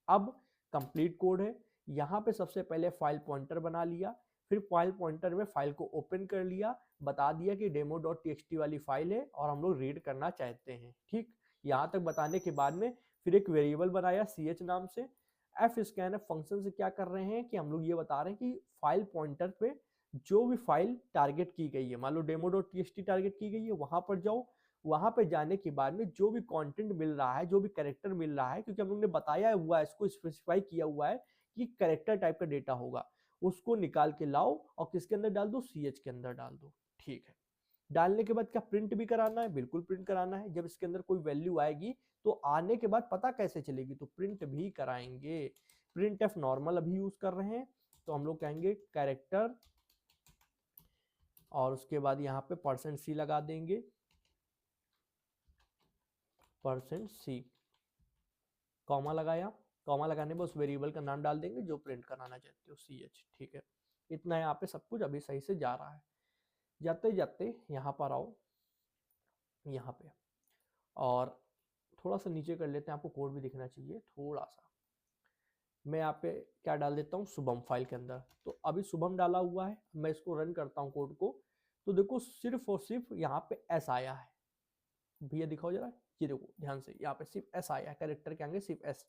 अब कंप्लीट कोड है। यहाँ पे सबसे पहले फाइल पॉइंटर बना लिया, फिर फाइल पॉइंटर में फाइल को ओपन कर लिया, बता दिया कि demo.txt वाली फाइल है और हम लोग रीड करना चाहते हैं, ठीक। यहाँ तक बताने के बाद में फिर एक वेरिएबल बनाया ch नाम से। fscanf फंक्शन से क्या कर रहे हैं कि हम लोग ये बता रहे हैं कि फाइल पॉइंटर पे जो भी फाइल टारगेट की गई है, मान लो demo.txt टारगेट की गई है, वहां पर जाओ। वहां पे जाने के बाद में जो भी कंटेंट मिल रहा है, जो भी कैरेक्टर मिल रहा है, क्योंकि हम लोग ने बताया हुआ है, इसको स्पेसिफाई किया हुआ है कि कैरेक्टर टाइप का डेटा होगा, उसको निकाल के लाओ और किसके अंदर डाल दो, ch के अंदर डाल दो, ठीक है। डालने के बाद क्या प्रिंट भी कराना है? बिल्कुल प्रिंट कराना है। जब इसके अंदर कोई वैल्यू आएगी तो आने के बाद पता कैसे चलेगी? तो प्रिंट भी कराएंगे। प्रिंट एफ नॉर्मल अभी यूज कर रहे हैं तो हम लोग कहेंगे कैरेक्टर और उसके बाद यहाँ पे %c लगा देंगे, %c, कॉमा लगाया, कॉमा लगाने में उस वेरिएबल का नाम डाल देंगे जो प्रिंट कराना चाहते हो, ch। ठीक है, इतना यहाँ पे सब कुछ अभी सही से जा रहा है। जाते जाते यहाँ पर आओ, यहाँ पे, और थोड़ा सा नीचे कर लेते हैं, आपको कोड भी दिखना चाहिए थोड़ा सा। मैं यहाँ पे क्या डाल देता हूँ, शुभम फाइल के अंदर। तो अभी शुभम डाला हुआ है, मैं इसको रन करता हूँ कोड को, तो देखो सिर्फ और सिर्फ यहाँ पे एस आया है। भैया दिखाओ जरा, ये देखो ध्यान से, यहाँ पे सिर्फ एस आया है, कैरेक्टर के आगे सिर्फ एस।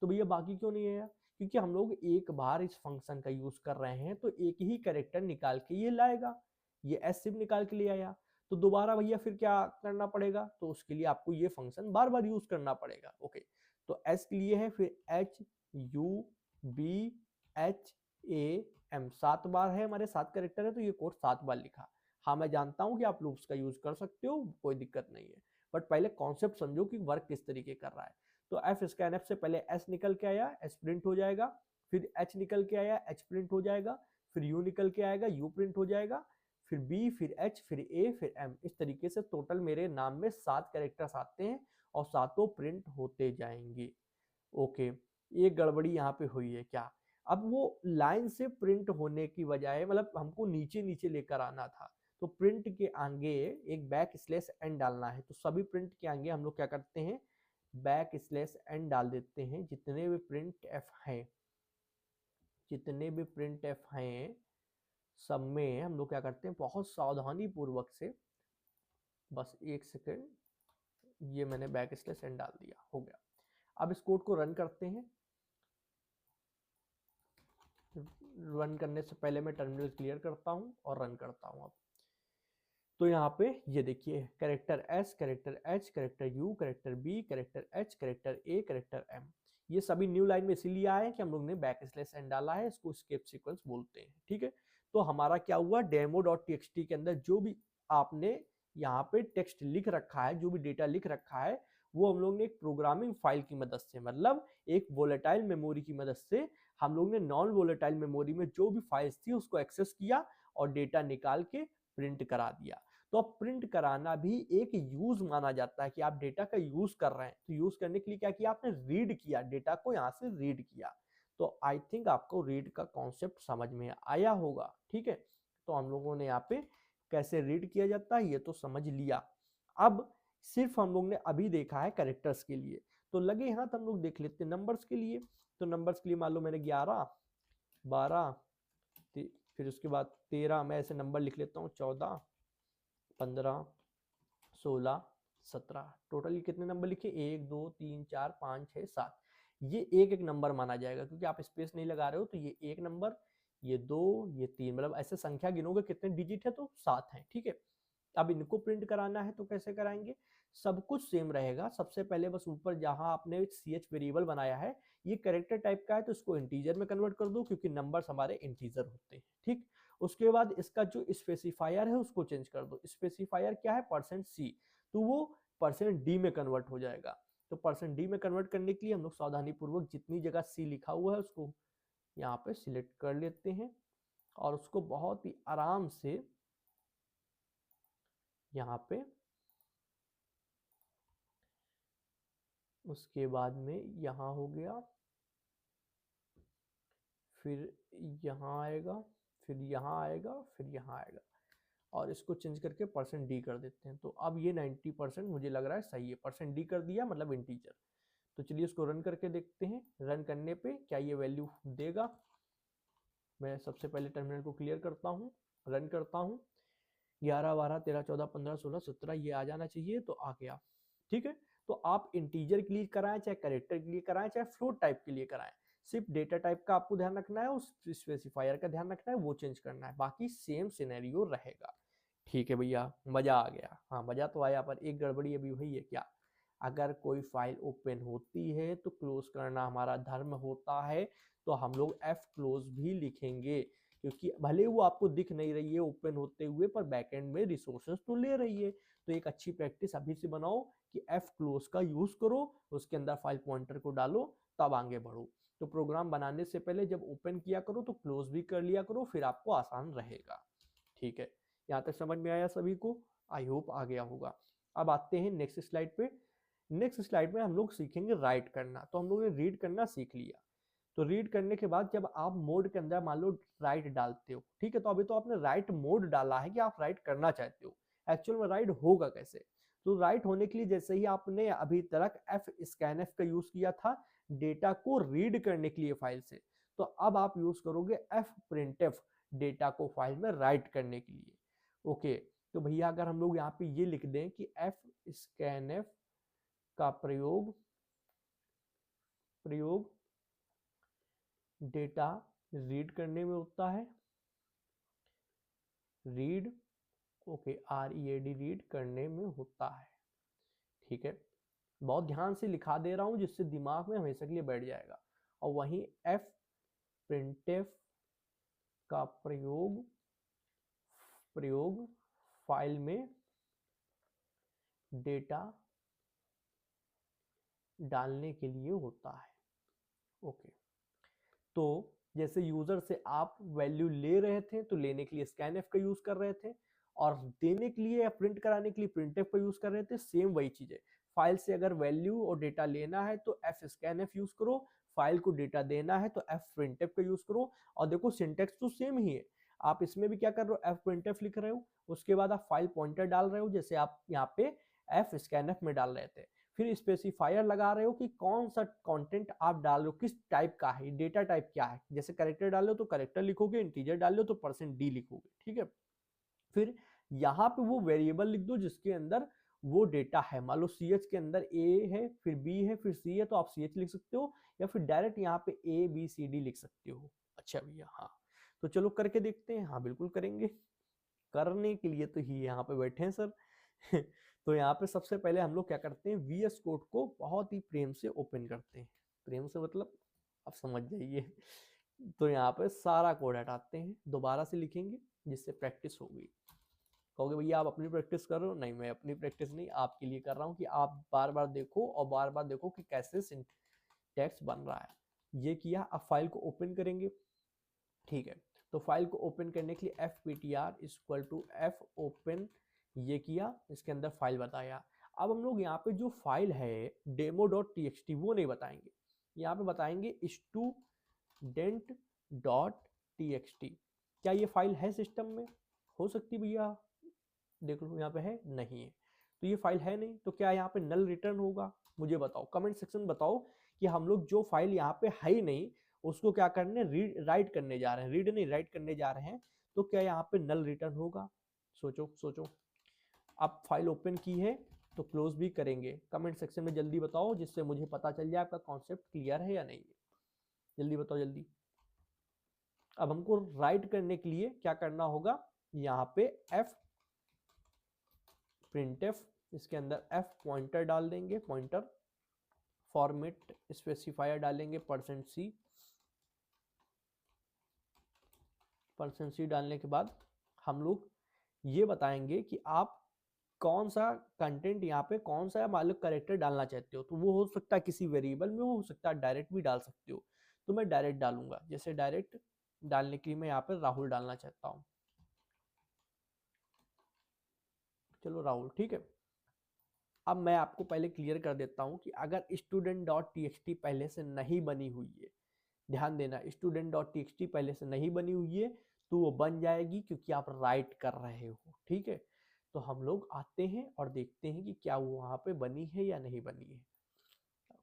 तो भैया बाकी क्यों नहीं आया? क्योंकि हम लोग एक बार इस फंक्शन का यूज कर रहे हैं तो एक ही कैरेक्टर निकाल के ये लाएगा, ये एस सिर्फ निकाल के ले आया। तो दोबारा भैया फिर क्या करना पड़ेगा? तो उसके लिए आपको ये फंक्शन बार बार यूज करना पड़ेगा। ओके, तो एस के लिए है फिर H U B H A M, 7 बार है, हमारे 7 कैरेक्टर है तो ये कोड 7 बार लिखा। हाँ मैं जानता हूं कि आप लूप्स का यूज कर सकते हो, कोई दिक्कत नहीं है, बट पहले कॉन्सेप्ट समझो कि वर्क किस तरीके कर रहा है। तो एफ स्कैन एफ से पहले एस निकल के आया, एस प्रिंट हो जाएगा, फिर एच निकल के आया, एच प्रिंट हो जाएगा, फिर यू निकल के आएगा, यू प्रिंट हो जाएगा, फिर बी, फिर एच, फिर ए, फिर एम। इस तरीके से टोटल मेरे नाम में 7 कैरेक्टर्स आते हैं और सातों प्रिंट होते जाएंगे। ओके, एक गड़बड़ी यहाँ पे हुई है क्या? अब वो लाइन से प्रिंट होने की बजाय, मतलब हमको नीचे नीचे लेकर आना था, तो प्रिंट के आगे एक बैक स्लैश एन डालना है। तो सभी प्रिंट के आगे हम लोग क्या करते हैं, बैक स्लैश एन डाल देते हैं। जितने भी प्रिंट एफ हैं, जितने भी प्रिंट एफ हैं, सब में हम लोग क्या करते हैं, बहुत सावधानी पूर्वक से, बस एक सेकेंड, ये मैंने बैक स्लैश एन डाल दिया, हो गया। अब इस कोड को रन करते हैं। रन करने से पहले मैं टर्मिनल क्लियर करता हूं और रन करता हूं। अब तो यहाँ पे ये देखिए, character S, character H, character U, character B, character H, character A, character M, ये सभी न्यू लाइन में इसीलिए आए हैं कि हम लोग ने बैक स्लैश एन डाला है, इसको स्केप सीक्वेंस बोलते हैं। ठीक है, तो हमारा क्या हुआ, डेमो.txt के अंदर जो भी आपने यहाँ पे टेक्स्ट लिख रखा है, जो भी डेटा लिख रखा है, वो हम लोग ने एक प्रोग्रामिंग फाइल की मदद से, मतलब एक वोलेटाइल मेमोरी की मदद से, हम लोग ने नॉन वोलेटाइल मेमोरी में जो भी फाइल्स थी उसको एक्सेस किया और डेटा निकाल के प्रिंट करा दिया। तो अब प्रिंट कराना भी एक यूज माना जाता है कि आप डेटा का यूज कर रहे हैं। तो यूज करने के लिए क्या किया आपने, रीड किया, डेटा को यहाँ से रीड किया। तो आई थिंक आपको रीड का कॉन्सेप्ट समझ में आया होगा। ठीक है, तो हम लोगों ने यहाँ पे कैसे रीड किया जाता है ये तो समझ लिया। अब सिर्फ हम लोग ने अभी देखा है कैरेक्टर्स के लिए, तो लगे हाथ हम लोग देख लेते हैं नंबर्स के लिए। तो नंबर्स के लिए मान लो मैंने 11, 12, फिर उसके बाद 13, मैं ऐसे नंबर लिख लेता हूँ, 14, 15, 16, 17, टोटल कितने नंबर लिखे, 1 2 3 4 5 6 7। ये एक एक नंबर माना जाएगा क्योंकि आप स्पेस नहीं लगा रहे हो। तो ये 1 नंबर, ये 2, ये 3, मतलब ऐसे संख्या गिनोगे कितने डिजिट है तो 7 है। ठीक है, अब इनको प्रिंट कराना है तो कैसे कराएंगे, सब कुछ सेम रहेगा। सबसे पहले बस ऊपर जहां आपने ch वेरिएबल बनाया है, ये कैरेक्टर टाइप का है तो इसको इंटीजर में कन्वर्ट कर दो क्योंकि नंबर्स हमारे इंटीजर होते हैं। ठीक, उसके बाद इसका जो स्पेसिफायर है उसको चेंज कर दो। स्पेसिफायर क्या है, %c, तो वो %d में कन्वर्ट हो जाएगा। तो %d में कन्वर्ट करने के लिए हम लोग सावधानी पूर्वक जितनी जगह c लिखा हुआ है उसको यहाँ पे सिलेक्ट कर लेते हैं और उसको बहुत ही आराम से यहाँ पे, उसके बाद में यहाँ हो गया, फिर यहाँ आएगा, फिर यहाँ आएगा, फिर यहाँ आएगा, और इसको चेंज करके %d कर देते हैं। तो अब ये 90% मुझे लग रहा है सही है, %d कर दिया मतलब इंटीजर। तो चलिए इसको रन करके देखते हैं, रन करने पे क्या ये वैल्यू देगा। मैं सबसे पहले टर्मिनल को क्लियर करता हूँ, रन करता हूँ, 11 12 13 14 15 16 17 ये आ जाना चाहिए, तो आ गया। ठीक है, तो आप इंटीजर के लिए कराएं, चाहे कैरेक्टर के लिए कराएं, चाहे फ्लोट टाइप के लिए कराएं, सिर्फ डेटा टाइप का आपको ध्यान रखना है, उस स्पेसिफायर का ध्यान रखना है, वो चेंज करना है, बाकी सेम सिनेरियो रहेगा। ठीक है भैया, मजा आ गया। हाँ मजा तो आया, पर एक गड़बड़ी अभी हुई है क्या, अगर कोई फाइल ओपन होती है तो क्लोज करना हमारा धर्म होता है, तो हम लोग एफ क्लोज भी लिखेंगे। क्योंकि भले वो आपको दिख नहीं रही है ओपन होते हुए, पर बैकएंड में रिसोर्सेज तो ले रही है। तो एक अच्छी प्रैक्टिस अभी से बनाओ कि एफ क्लोज का यूज करो, उसके अंदर फाइल पॉइंटर को डालो, तब आगे बढ़ो। तो प्रोग्राम बनाने से पहले जब ओपन किया करो तो क्लोज भी कर लिया करो, फिर आपको आसान रहेगा। ठीक है, यहाँ तक समझ में आया सभी को? आई होप आ गया होगा। अब आते हैं नेक्स्ट स्लाइड पे। नेक्स्ट स्लाइड में हम लोग सीखेंगे राइट करना। तो हम लोग ने रीड करना सीख लिया। तो रीड करने के बाद जब आप मोड के अंदर मान लो राइट डालते हो, ठीक है, तो अभी तो आपने राइट मोड डाला है कि आप राइट करना चाहते हो। एक्चुअल में राइट होगा कैसे? तो राइट होने के लिए जैसे ही आपने अभी तक एफ स्कैनएफ का यूज किया था डेटा को रीड करने के लिए फाइल से, तो अब आप यूज करोगे एफ प्रिंटएफ डेटा को फाइल में राइट करने के लिए। ओके, तो भैया अगर हम लोग यहाँ पे ये लिख दें कि एफ स्कैनएफ का प्रयोग डेटा रीड करने में होता है, रीड, ओके, READ रीड करने में होता है। ठीक है, बहुत ध्यान से लिखा दे रहा हूं जिससे दिमाग में हमेशा के लिए बैठ जाएगा। और वहीं एफ प्रिंटएफ का प्रयोग फाइल में डेटा डालने के लिए होता है। ओके, तो जैसे यूजर से आप वैल्यू ले रहे थे तो लेने के लिए स्कैनएफ का यूज कर रहे थे, और देने के लिए या प्रिंट कराने के लिए प्रिंटएफ का यूज कर रहे थे। सेम वही चीज है, फाइल से अगर वैल्यू और डेटा लेना है तो एफ स्कैनएफ यूज करो, फाइल को डेटा देना है तो एफ प्रिंटएफ का यूज करो। और देखो सिंटेक्स तो सेम ही है, आप इसमें भी क्या कर रहे हो, एफ प्रिंटएफ लिख रहे हो, उसके बाद आप फाइल पॉइंटर डाल रहे हो जैसे आप यहाँ पे एफ स्कैनएफ में डाल रहे थे, फिर स्पेसिफायर लगा रहे हो कि कौन सा कंटेंट आप डाल रहे हो, किस टाइप का है, डेटा टाइप क्या है। जैसे कैरेक्टर डाल रहे हो तो कैरेक्टर लिखोगे, इंटीजर डाल रहे हो तो %d लिखोगे। ठीक है, फिर यहाँ पे वो वेरिएबल लिख दो जिसके अंदर वो डेटा है। मान लो CH के अंदर A है, फिर B है, फिर C है, तो आप CH लिख सकते हो, या फिर डायरेक्ट यहाँ पे ABCD लिख सकते हो। अच्छा भैया, हाँ, तो चलो करके देखते हैं। हाँ बिल्कुल करेंगे, करने के लिए तो ही यहाँ पे बैठे हैं सर। तो यहाँ पे सबसे पहले हम लोग क्या करते हैं, VS कोड को बहुत ही प्रेम से ओपन करते हैं। प्रेम से मतलब आप समझ जाइए। तो यहाँ पे सारा कोड हटाते हैं, दोबारा से लिखेंगे जिससे प्रैक्टिस होगी। कहोगे भैया आप अपनी प्रैक्टिस कर रहे हो? नहीं, मैं अपनी प्रैक्टिस नहीं, आपके लिए कर रहा हूँ कि आप बार बार देखो और बार बार देखो कि कैसे सिंटैक्स बन रहा है। ये किया, अब फाइल को ओपन करेंगे। ठीक है, तो फाइल को ओपन करने के लिए fptr = fopen ये किया, इसके अंदर फाइल बताया। अब हम लोग यहाँ पे जो फाइल है demo.txt वो नहीं बताएंगे, यहाँ पे बताएंगे student.txt। क्या ये फाइल है सिस्टम में? हो सकती भैया, देख लो यहाँ पे है, नहीं है, तो ये फाइल है नहीं, तो क्या यहाँ पे नल रिटर्न होगा? मुझे बताओ, कमेंट सेक्शन में बताओ कि हम लोग जो फाइल यहाँ पे है ही नहीं उसको क्या करने, राइट करने जा रहे हैं, रीड नहीं राइट करने जा रहे हैं, तो क्या यहाँ पे नल रिटर्न होगा? सोचो सोचो। अब फाइल ओपन की है तो क्लोज भी करेंगे, कमेंट सेक्शन में जल्दी बताओ जिससे मुझे पता चल जाए आपका कॉन्सेप्ट क्लियर है या नहीं है। जल्दी बताओ जल्दी। अब हमको राइट करने के लिए क्या करना होगा, यहाँ पे एफ प्रिंटएफ, इसके अंदर एफ पॉइंटर डाल देंगे, पॉइंटर फॉर्मेट स्पेसिफायर डालेंगे %c डालने के बाद हम लोग ये बताएंगे कि आप कौन सा कंटेंट यहाँ पे कौन सा मालिक कैरेक्टर डालना चाहते हो। तो वो हो सकता है किसी वेरिएबल में, हो सकता है डायरेक्ट भी डाल सकते हो। तो मैं डायरेक्ट डालूंगा, जैसे डायरेक्ट डालने के लिए मैं यहाँ पे राहुल डालना चाहता हूँ। चलो राहुल, ठीक है। अब मैं आपको पहले क्लियर कर देता हूँ कि अगर student.txt पहले से नहीं बनी हुई है, ध्यान देना, student.txt पहले से नहीं बनी हुई है तो वो बन जाएगी क्योंकि आप राइट कर रहे हो। ठीक है, तो हम लोग आते हैं और देखते हैं कि क्या वो वहां पे बनी है या नहीं बनी है,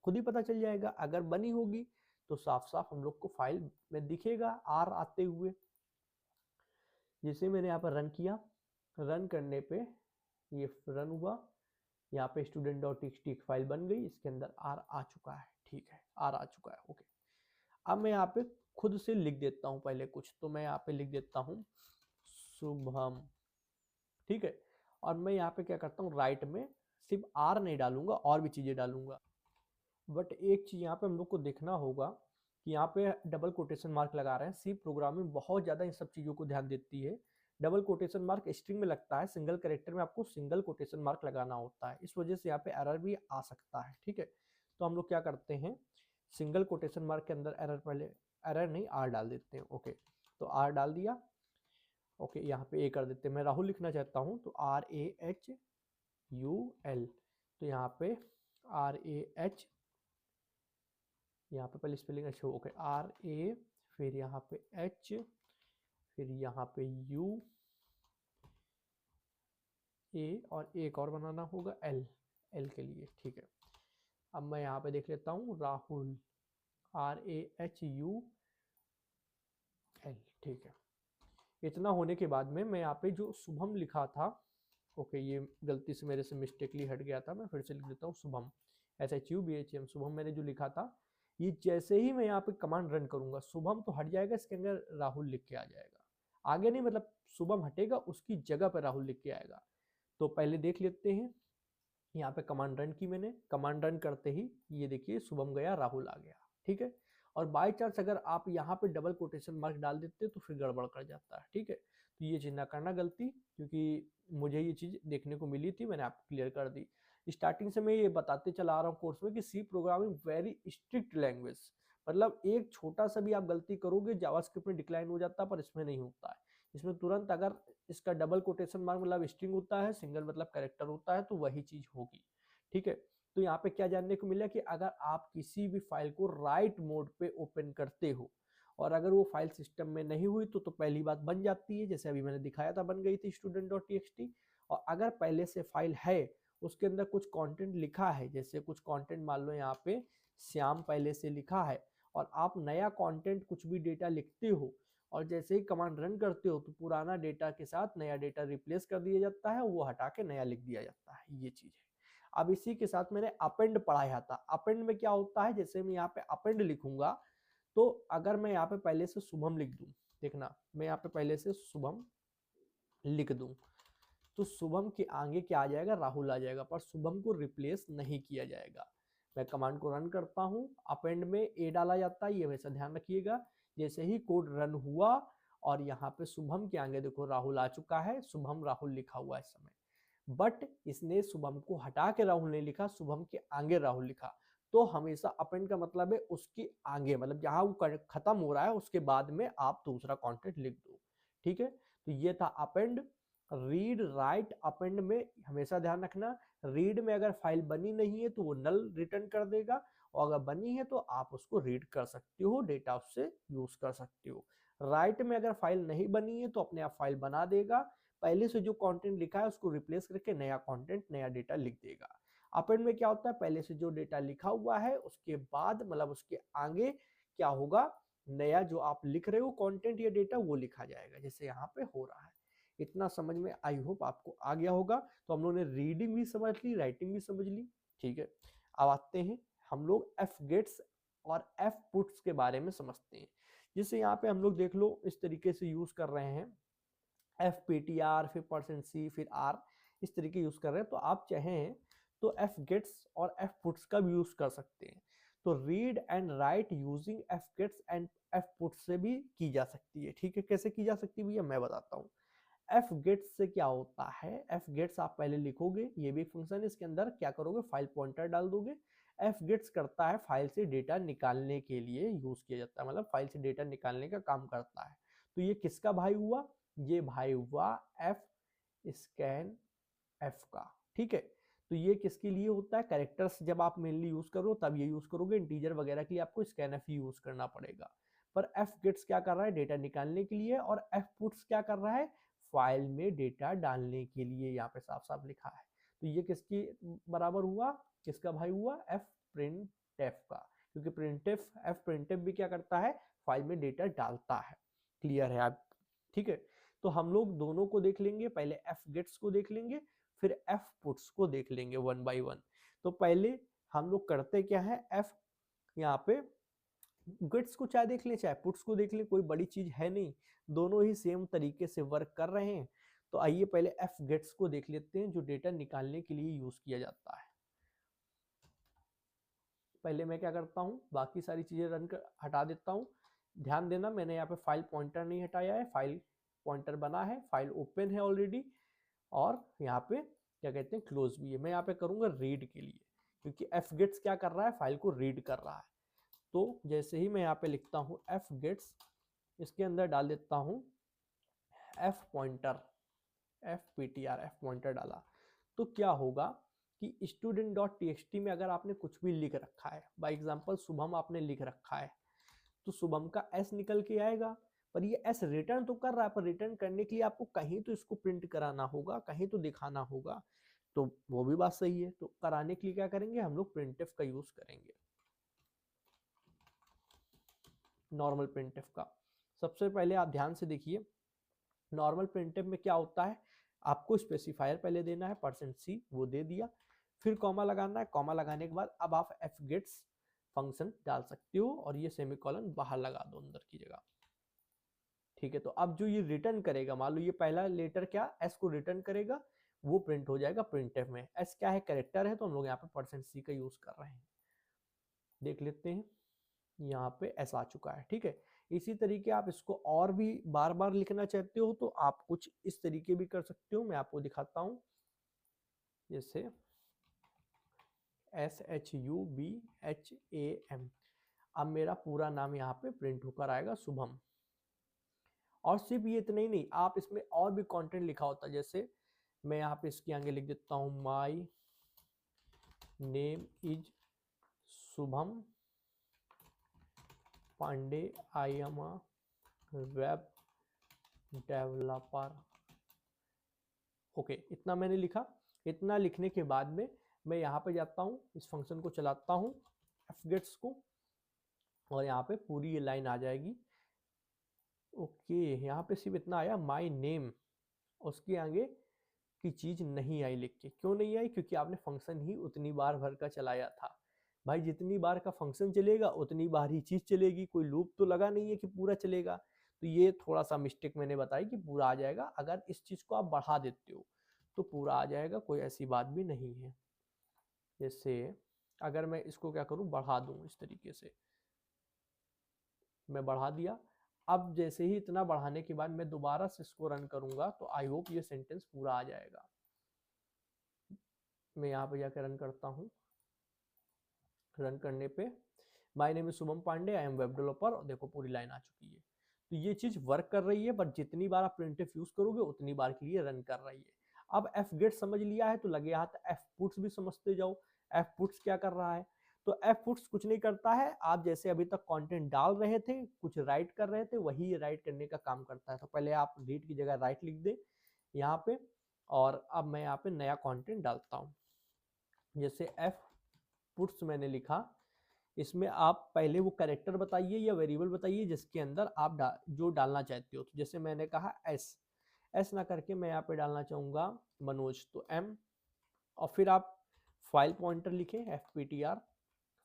खुद ही पता चल जाएगा। अगर बनी होगी तो साफ साफ हम लोग को फाइल में दिखेगा R आते हुए। जैसे मैंने यहाँ पर रन किया, रन करने पे ये रन हुआ, यहाँ पे student.txt एक फाइल बन गई, इसके अंदर R आ चुका है। ठीक है, R आ चुका है। ओके, अब मैं यहाँ पे खुद से लिख देता हूँ पहले कुछ, तो मैं यहाँ पे लिख देता हूँ शुभम। ठीक है, और मैं यहाँ पे क्या करता हूँ, राइट में सिर्फ R नहीं डालूंगा और भी चीजें डालूंगा। बट एक चीज यहाँ पे हम लोग को देखना होगा कि यहाँ पे डबल कोटेशन मार्क लगा रहे हैं। सी प्रोग्रामिंग बहुत ज़्यादा इन सब चीज़ों को ध्यान देती है। डबल कोटेशन मार्क स्ट्रिंग में लगता है, सिंगल कैरेक्टर में आपको सिंगल कोटेशन मार्क लगाना होता है, इस वजह से यहाँ पे एरर भी आ सकता है। ठीक है, तो हम लोग क्या करते हैं, सिंगल कोटेशन मार्क के अंदर एरर, पहले एरर नहीं आर डाल देते हैं। ओके, तो आर डाल दिया। ओके, यहाँ पे ए कर देते हैं। मैं राहुल लिखना चाहता हूँ तो RAHUL, तो यहाँ पे RH, यहाँ पे पहले स्पेलिंग अच्छे हो। ओके, RA, फिर यहाँ पे H, फिर यहाँ पे U, A, और एक और बनाना होगा L के लिए। ठीक है, अब मैं यहाँ पे देख लेता हूँ राहुल, RAHUL। ठीक है, इतना होने के बाद में मैं यहाँ पे जो शुभम लिखा था, ओके, ये गलती से मेरे से मिस्टेकली हट गया था, मैं फिर से लिख देता हूँ शुभम, SHUBHM, शुभम मैंने जो लिखा था, ये जैसे ही मैं यहाँ पे कमांड रन करूंगा शुभम तो हट जाएगा, इसके अंदर राहुल लिख के आ जाएगा। आगे नहीं, मतलब शुभम हटेगा, उसकी जगह पर राहुल लिख के आएगा। तो पहले देख लेते हैं, यहाँ पे कमांड रन की मैंने, कमांड रन करते ही ये देखिए शुभम गया, राहुल आ गया। ठीक है, और बाय चांस अगर आप यहाँ पे डबल कोटेशन मार्क डाल देते तो फिर गड़बड़ कर जाता है। ठीक है, तो ये चीज ना करना गलती, क्योंकि मुझे ये चीज देखने को मिली थी, मैंने आपको क्लियर कर दी। स्टार्टिंग से मैं ये बताते चला आ रहा हूँ कोर्स में कि C programming very strict language, मतलब एक छोटा सा भी आप गलती करोगे जावास्क्रिप्ट में डिक्लाइन हो जाता है, पर इसमें नहीं होता है। इसमें तुरंत अगर इसका डबल कोटेशन मार्क मतलब स्ट्रिंग होता है, सिंगल मतलब कैरेक्टर होता है, तो वही चीज होगी। ठीक है, तो यहाँ पे क्या जानने को मिला कि अगर आप किसी भी फाइल को राइट मोड पे ओपन करते हो और अगर वो फाइल सिस्टम में नहीं हुई तो पहली बात बन जाती है, जैसे अभी मैंने दिखाया था बन गई थी student.txt। और अगर पहले से फाइल है, उसके अंदर कुछ कंटेंट लिखा है, जैसे कुछ कंटेंट मान लो यहाँ पे श्याम पहले से लिखा है, और आप नया कंटेंट कुछ भी डेटा लिखते हो और जैसे ही कमांड रन करते हो तो पुराना डेटा के साथ नया डेटा रिप्लेस कर दिया जाता है, वो हटा के नया लिख दिया जाता है, ये चीज है। अब इसी के साथ मैंने अपेंड पढ़ाया था। अपेंड में क्या होता है, जैसे मैं यहाँ पे अपेंड लिखूंगा तो अगर मैं यहाँ पे पहले से शुभम लिख दूं, देखना मैं यहाँ पे पहले से शुभम लिख दूं तो शुभम के आगे क्या आ जाएगा, राहुल आ जाएगा, पर शुभम को रिप्लेस नहीं किया जाएगा। मैं कमांड को रन करता हूं, अपेंड में ए डाला जाता है, ये हमेशा ध्यान रखिएगा। जैसे ही कोड रन हुआ और यहाँ पे शुभम के आगे देखो राहुल आ चुका है, शुभम राहुल लिखा हुआ है इस समय, बट इसने शुभम को हटा के राहुल नहीं लिखा, शुभम के आगे राहुल लिखा। तो हमेशा अपेंड का मतलब है उसके आगे, मतलब जहां वो खत्म हो रहा है उसके बाद में आप दूसरा कंटेंट लिख दो। ठीक है, तो ये था अपेंड। रीड राइट अपेंड में हमेशा ध्यान रखना, रीड में अगर फाइल बनी नहीं है तो वो नल रिटर्न कर देगा, और अगर बनी है तो आप उसको रीड कर सकते हो, डेटा उससे यूज कर सकते हो। राइट में अगर फाइल नहीं बनी है तो अपने आप फाइल बना देगा, पहले से जो कंटेंट लिखा है उसको रिप्लेस करके नया कंटेंट नया डेटा लिख देगा। अपेंड में क्या होता है, पहले से जो डेटा लिखा हुआ है उसके बाद मतलब उसके आगे क्या होगा, नया जो आप लिख रहे हो कंटेंट या डेटा वो लिखा जाएगा, जैसे यहाँ पे हो रहा है। इतना समझ में आई होप आपको आ गया होगा। तो हम लोगों ने रीडिंग भी समझ ली, राइटिंग भी समझ ली। ठीक है, अब आते हैं हम लोग एफ गेट्स और एफ पुट्स के बारे में समझते हैं। जिससे यहाँ पे हम लोग देख लो इस तरीके से यूज कर रहे हैं, FPTR, फिर %C, फिर R, इस तरीके यूज कर रहे हैं। तो आप चाहें तो एफ गेट्स और एफ पुट्स का भी यूज कर सकते हैं। तो read and write using fgets and fputs से भी की जा सकती है। ठीक है, कैसे की जा सकती है भैया मैं बताता हूँ। एफ गेट्स से क्या होता है, एफ गेट्स आप पहले लिखोगे, ये भी एक फंक्शन है, इसके अंदर क्या करोगे, फाइल पॉइंटर डाल दोगे। एफ गेट्स करता है फाइल से डेटा निकालने के लिए यूज किया जाता है, मतलब फाइल से डेटा निकालने का काम करता है। तो ये किसका भाई हुआ, ये भाई हुआ एफ स्कैन एफ का। ठीक है, तो ये किसके लिए होता है, कैरेक्टर्स जब आप मेनली यूज करो तब ये यूज करोगे, इंटीजर वगैरह के लिए आपको स्कैन एफ यूज करना पड़ेगा। पर एफ गेट्स क्या कर रहा है, डेटा निकालने के लिए, और एफ पुट्स क्या कर रहा है, फाइल में डेटा डालने के लिए। यहाँ पे साफ साफ लिखा है, तो ये किसकी बराबर हुआ, किसका भाई हुआ, एफ प्रिंट एफ का, क्योंकि एफ प्रिंट एफ भी क्या करता है, फाइल में डेटा डालता है। क्लियर है आप। ठीक है, तो हम लोग दोनों को देख लेंगे, पहले एफ गेट्स को देख लेंगे, फिर एफ पुट्स को देख लेंगे वन बाय वन। तो पहले हम लोग करते क्या है, एफ यहाँ पे गेट्स को चाहे देख ले चाहे पुट्स को देख ले, कोई बड़ी चीज है नहीं, दोनों ही सेम तरीके से वर्क कर रहे हैं। तो आइए पहले एफ गेट्स को देख लेते हैं, जो डेटा निकालने के लिए यूज किया जाता है। पहले मैं क्या करता हूँ, बाकी सारी चीजें रन कर हटा देता हूँ। ध्यान देना मैंने यहाँ पे फाइल पॉइंटर नहीं हटाया है, फाइल पॉइंटर बना है, फाइल ओपन है ऑलरेडी, और यहाँ पे क्या कहते हैं क्लोज भी है। मैं यहाँ पे करूंगा रीड के लिए, क्योंकि fgets क्या कर रहा है, फाइल को रीड कर रहा है। तो जैसे ही मैं यहाँ पे लिखता हूँ fgets, इसके अंदर डाल देता हूँ f pointer, fptr, f pointer डाला, तो क्या होगा कि student.txt में अगर आपने कुछ भी लिख रखा है, बाय एग्जांपल शुभम आपने लिख रखा है, तो शुभम का s निकल के आएगा, पर ये s रिटर्न तो कर रहा है, पर रिटर्न करने के लिए आपको कहीं तो इसको प्रिंट कराना होगा, कहीं तो दिखाना होगा, तो वो भी बात सही है। तो कराने के लिए क्या करेंगे, हम लोग printf का यूज करेंगे, नॉर्मल printf का। सबसे पहले आप ध्यान से देखिए, नॉर्मल printf में क्या होता है, आपको स्पेसिफायर पहले देना है %c, वो दे दिया, फिर कॉमा लगाना है, कॉमा लगाने के बाद अब आप fgets फंक्शन डाल सकते हो, और ये सेमीकोलन बाहर लगा दो अंदर की जगह। ठीक है, तो अब जो ये रिटर्न करेगा, मान लो ये पहला लेटर क्या s को रिटर्न करेगा, वो प्रिंट हो जाएगा printf में। s क्या है, कैरेक्टर है, तो हम लोग यहाँ पे %c का यूज कर रहे हैं। देख लेते हैं, यहाँ पे s आ चुका है। ठीक है, इसी तरीके आप इसको और भी बार बार लिखना चाहते हो तो आप कुछ इस तरीके भी कर सकते हो, मैं आपको दिखाता हूँ। जैसे SHUBHAM, अब मेरा पूरा नाम यहाँ पे प्रिंट होकर आएगा, शुभम। और सिर्फ ये इतना ही नहीं, आप इसमें और भी कंटेंट लिखा होता है, जैसे मैं यहाँ पे इसके आगे लिख देता हूँ my name is Shubham Pandey, I am a web developer. Okay, इतना मैंने लिखा। इतना लिखने के बाद में मैं यहाँ पे जाता हूँ, इस फंक्शन को चलाता हूँ fgets को, और यहाँ पे पूरी ये लाइन आ जाएगी। ओके, यहाँ पे सिर्फ इतना आया माई नेम, उसके आगे की चीज नहीं आई लिख के। क्यों नहीं आई, क्योंकि आपने फंक्शन ही उतनी बार भर का चलाया था। भाई जितनी बार का फंक्शन चलेगा उतनी बार ही चीज चलेगी, कोई लूप तो लगा नहीं है कि पूरा चलेगा। तो ये थोड़ा सा मिस्टेक मैंने बताई कि पूरा आ जाएगा, अगर इस चीज को आप बढ़ा देते हो तो पूरा आ जाएगा, कोई ऐसी बात भी नहीं है। जैसे अगर मैं इसको क्या करूं, बढ़ा दूं, इस तरीके से मैं बढ़ा दिया। अब जैसे ही इतना बढ़ाने के बाद मैं दोबारा से इसको रन करूंगा तो आई होप ये सेंटेंस पूरा आ जाएगा। मैं यहाँ पे जाकर रन करता हूँ। रन करने पे my name is Shubham Pandey, I am web developer, और देखो पूरी लाइन आ चुकी है। तो ये चीज वर्क कर रही है, बट जितनी बार आप printf यूज करोगे उतनी बार के लिए रन कर रही है। अब fget समझ लिया है तो लगे हाथ fputs भी समझते जाओ। fputs क्या कर रहा है, तो fputs कुछ नहीं करता है, आप जैसे अभी तक कंटेंट डाल रहे थे, कुछ राइट कर रहे थे, वही राइट करने का काम करता है। तो पहले आप रीड की जगह राइट लिख दे यहाँ पे, और अब मैं यहाँ पे नया कंटेंट डालता हूँ। जैसे fputs मैंने लिखा, इसमें आप पहले वो कैरेक्टर बताइए या वेरिएबल बताइए जिसके अंदर आप जो डालना चाहते हो। तो जैसे मैंने कहा एस ना करके मैं यहाँ पे डालना चाहूंगा मनोज, तो एम, और फिर आप फाइल पॉइंटर लिखें fptr।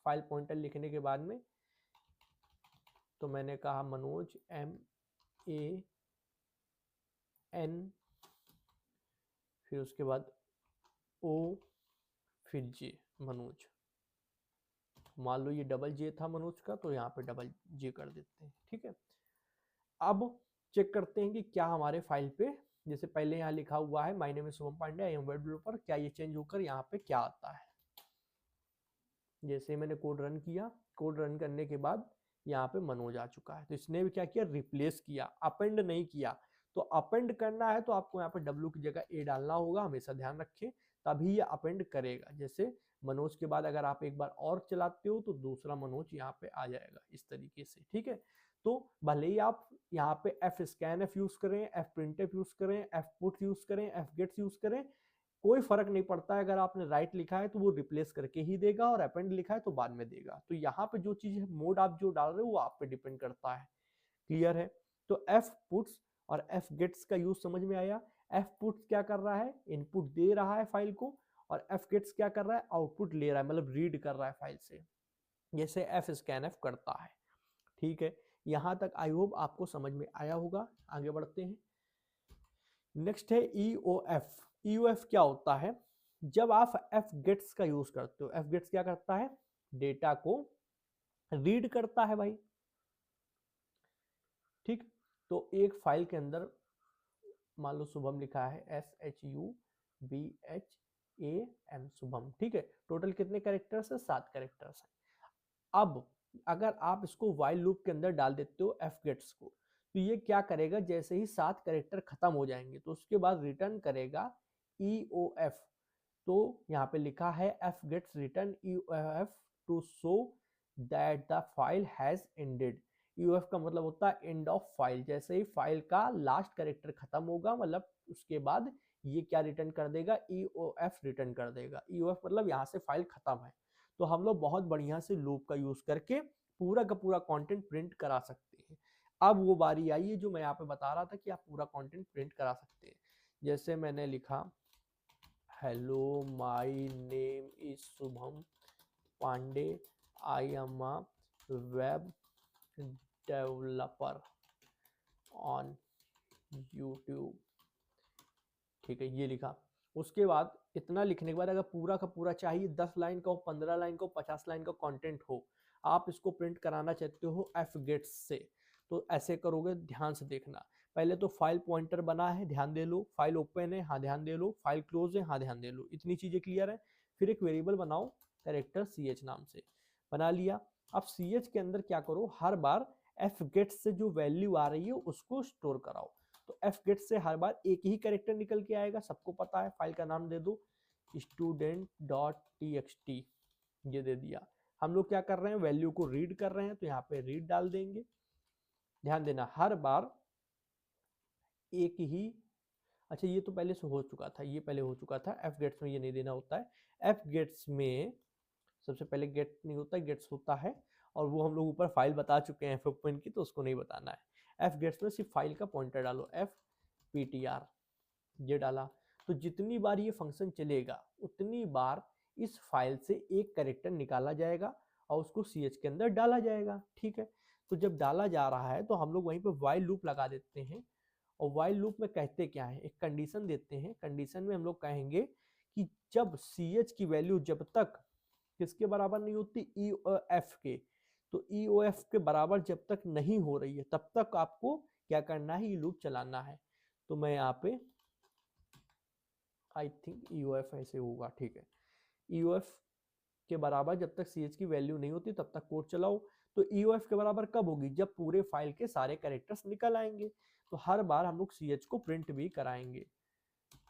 फाइल पॉइंटर लिखने के बाद में तो मैंने कहा मनोज, MAN, फिर उसके बाद O, फिर J, मनोज। मान लो ये डबल जे था मनोज का, तो यहाँ पे डबल जे कर देते हैं। ठीक है, अब चेक करते हैं कि क्या हमारे फाइल पे, जैसे पहले यहाँ लिखा हुआ है my name is Shubham Pandey, I am web developer, क्या ये चेंज होकर यहाँ पे क्या आता है। जैसे मैंने कोड रन किया, कोड रन करने के बाद यहाँ पे मनोज आ चुका है। तो इसने भी क्या किया, रिप्लेस किया, अपेंड नहीं किया। तो अपेंड करना है तो आपको यहाँ पे W की जगह A डालना होगा, हमेशा ध्यान रखें, तभी ये अपेंड करेगा। जैसे मनोज के बाद अगर आप एक बार और चलाते हो तो दूसरा मनोज यहाँ पे आ जाएगा, इस तरीके से। ठीक है, तो भले ही आप यहाँ पे fscanf यूज करें, fprintf यूज करें, fput यूज करें, fgets यूज करें, कोई फर्क नहीं पड़ता है। अगर आपने राइट लिखा है तो वो रिप्लेस करके ही देगा, और अपेंड लिखा है तो बाद में देगा। तो यहाँ पे जो चीज है, मोड आप जो डाल रहे हो वो आप पे डिपेंड करता है। क्लियर है, तो fputs और fgets का यूज समझ में आया। fputs क्या कर रहा है, इनपुट दे रहा है फाइल को, और fgets क्या कर रहा है, आउटपुट ले रहा है, मतलब रीड कर रहा है फाइल से, जैसे fscanf करता है। ठीक है, यहां तक आई होप आपको समझ में आया होगा। आगे बढ़ते हैं। नेक्स्ट है EOF। EOF क्या होता है, जब आप fgets का यूज करते हो, fgets क्या करता है, डेटा को रीड करता है भाई। ठीक, तो एक फाइल के अंदर मान लो शुभम लिखा है SHUBHAM शुभम, ठीक है। टोटल कितने कैरेक्टर्स है? 7 कैरेक्टर्स है। अब अगर आप इसको वाइल लूप के अंदर डाल देते हो f गेट्स को, तो ये क्या करेगा, जैसे ही 7 कैरेक्टर खत्म हो जाएंगे तो उसके बाद रिटर्न करेगा EOF। तो यहाँ पे लिखा है f gets return EOF to show that the file has ended। EOF का मतलब होता है एंड ऑफ फाइल। जैसे ही फाइल का लास्ट कैरेक्टर खत्म होगा, मतलब उसके बाद ये क्या रिटर्न कर देगा? EOF रिटर्न कर देगा। EOF मतलब यहाँ से फाइल खत्म है। तो हम लोग बहुत बढ़िया से लूप का यूज करके पूरा का पूरा कंटेंट प्रिंट करा सकते हैं। अब वो बारी आई है जो मैं यहाँ पे बता रहा था कि आप पूरा कंटेंट प्रिंट करा सकते हैं। जैसे मैंने लिखा hello my name is Shubham Pandey, I am a web developer on YouTube, ठीक है, ये लिखा। उसके बाद इतना लिखने के बाद अगर पूरा का पूरा चाहिए 10 लाइन का हो, 15 लाइन का हो, 50 लाइन का कंटेंट हो, आप इसको प्रिंट कराना चाहते हो f गेट्स से, तो ऐसे करोगे, ध्यान से देखना। पहले तो फाइल पॉइंटर बना है, ध्यान दे लो। फाइल ओपन है, हाँ ध्यान दे लो। फाइल क्लोज है, हाँ ध्यान दे लो। इतनी चीजें क्लियर है। फिर एक वेरिएबल बनाओ कैरेक्टर ch नाम से, बना लिया। अब ch के अंदर क्या करो, हर बार f गेट्स से जो वैल्यू आ रही है उसको स्टोर कराओ। तो f गेट से हर बार एक ही कैरेक्टर निकल के आएगा, सबको पता है। फाइल का नाम दे दो student.txt, ये दे दिया। हम लोग क्या कर रहे हैं, वैल्यू को रीड कर रहे हैं, तो यहाँ पे रीड डाल देंगे। ध्यान देना, हर बार एक ही, अच्छा ये तो पहले से हो चुका था, ये पहले हो चुका था। f गेट्स में ये नहीं देना होता है। f गेट्स में सबसे पहले गेट नहीं होता, गेट्स होता है, और वो हम लोग ऊपर फाइल बता चुके हैं f ओपन की, तो उसको नहीं बताना है। f गेट्स में सिर्फ फाइल का पॉइंटर डालो, fptr, ये डाला। तो जितनी बार ये फंक्शन चलेगा उतनी बार इस फाइल से एक कैरेक्टर निकाला जाएगा और उसको ch के अंदर डाला जाएगा, ठीक है। तो जब डाला जा रहा है तो हम लोग वहीं पे while लूप लगा देते हैं। और while लूप में कहते क्या है, एक कंडीशन देते हैं। कंडीशन में हम लोग कहेंगे कि जब ch की वैल्यू जब तक किसके बराबर नहीं होती, EOF के, तो EOF के बराबर जब तक नहीं हो रही है तब तक आपको क्या करना है, ये लूप चलाना है। तो मैं यहाँ पे आई थिंक EOF ऐसे होगा, ठीक है। EOF के बराबर जब तक ch की वैल्यू नहीं होती तब तक कोड चलाओ। तो EOF के बराबर कब होगी, जब पूरे फाइल के सारे कैरेक्टर्स निकल आएंगे। तो हर बार हम लोग ch को प्रिंट भी कराएंगे।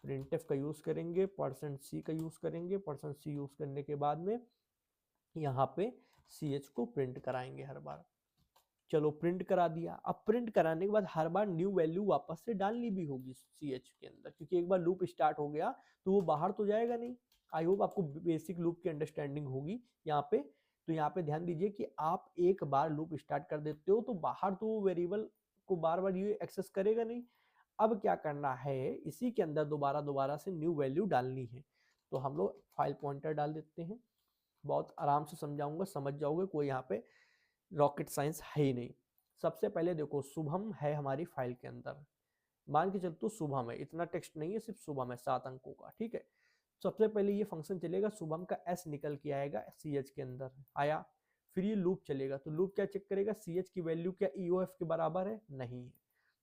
printf का यूज करेंगे, %c का यूज करेंगे। %c यूज करने के बाद में यहाँ पे ch को प्रिंट कराएंगे हर बार। चलो प्रिंट करा दिया। अब प्रिंट कराने के बाद हर बार न्यू वैल्यू वापस से डालनी भी होगी ch के अंदर, क्योंकि एक बार लूप स्टार्ट हो गया तो वो बाहर तो जाएगा नहीं। आई होप आपको बेसिक लूप की अंडरस्टैंडिंग होगी यहाँ पे। तो यहाँ पे ध्यान दीजिए कि आप एक बार लूप स्टार्ट कर देते हो तो बाहर तो वो वेरिएबल को बार बार ये एक्सेस करेगा नहीं। अब क्या करना है, इसी के अंदर दोबारा दोबारा से न्यू वैल्यू डालनी है। तो हम लोग फाइल पॉइंटर डाल देते हैं। बहुत आराम से समझाऊंगा, समझ जाओगे, कोई यहाँ पे रॉकेट साइंस है ही नहीं। सबसे पहले देखो, शुभम है हमारी फाइल के अंदर, मान के चल तो शुभम है, इतना टेक्स्ट नहीं है, सिर्फ शुभम है 7 अंकों का, ठीक है। सबसे पहले ये फंक्शन चलेगा, शुभम का s निकल के आएगा ch के अंदर आया। फिर ये लूप चलेगा, तो लूप क्या चेक करेगा, ch की वैल्यू क्या EOF के बराबर है, नहीं है।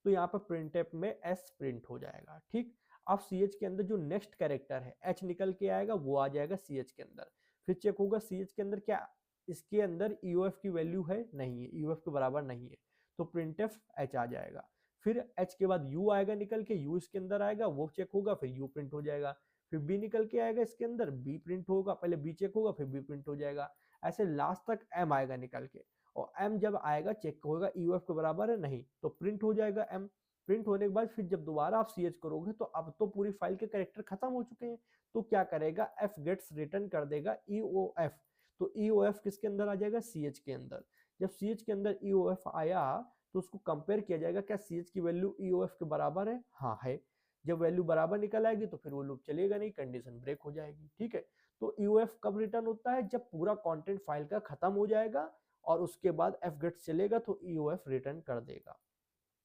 तो यहाँ पर printf में s प्रिंट हो जाएगा, ठीक। अब ch के अंदर जो नेक्स्ट कैरेक्टर है h निकल के आएगा, वो आ जाएगा ch के अंदर। फिर चेक होगा ch के अंदर क्या इसके अंदर EOF की वैल्यू है, नहीं है, EOF के बराबर नहीं है, तो printf h आ जाएगा। फिर h के बाद u आएगा निकल के, u इसके अंदर आएगा, वो चेक होगा, फिर u प्रिंट हो जाएगा। फिर b निकल के आएगा इसके अंदर, b प्रिंट होगा, पहले b चेक होगा फिर b प्रिंट हो जाएगा। ऐसे लास्ट तक m आएगा निकल के, और m जब आएगा चेक होगा EOF के बराबर है, नहीं, तो प्रिंट हो जाएगा m। प्रिंट होने के बाद फिर जब दोबारा आप ch करोगे तो अब तो पूरी फाइल के कैरेक्टर खत्म हो चुके हैं, तो क्या करेगा, f गेट्स रिटर्न कर देगा EOF। तो EOF किसके अंदर आ जाएगा, ch के अंदर। जब ch के अंदर EOF आया तो उसको कंपेयर किया जाएगा, क्या ch की वैल्यू EOF के बराबर है, हाँ है। जब वैल्यू बराबर निकल आएगी तो फिर वो लूप चलेगा नहीं, कंडीशन ब्रेक हो जाएगी, ठीक है। तो EOF कब रिटर्न होता है, जब पूरा कंटेंट फाइल का खत्म हो जाएगा और उसके बाद f गेट्स चलेगा तो EOF रिटर्न कर देगा,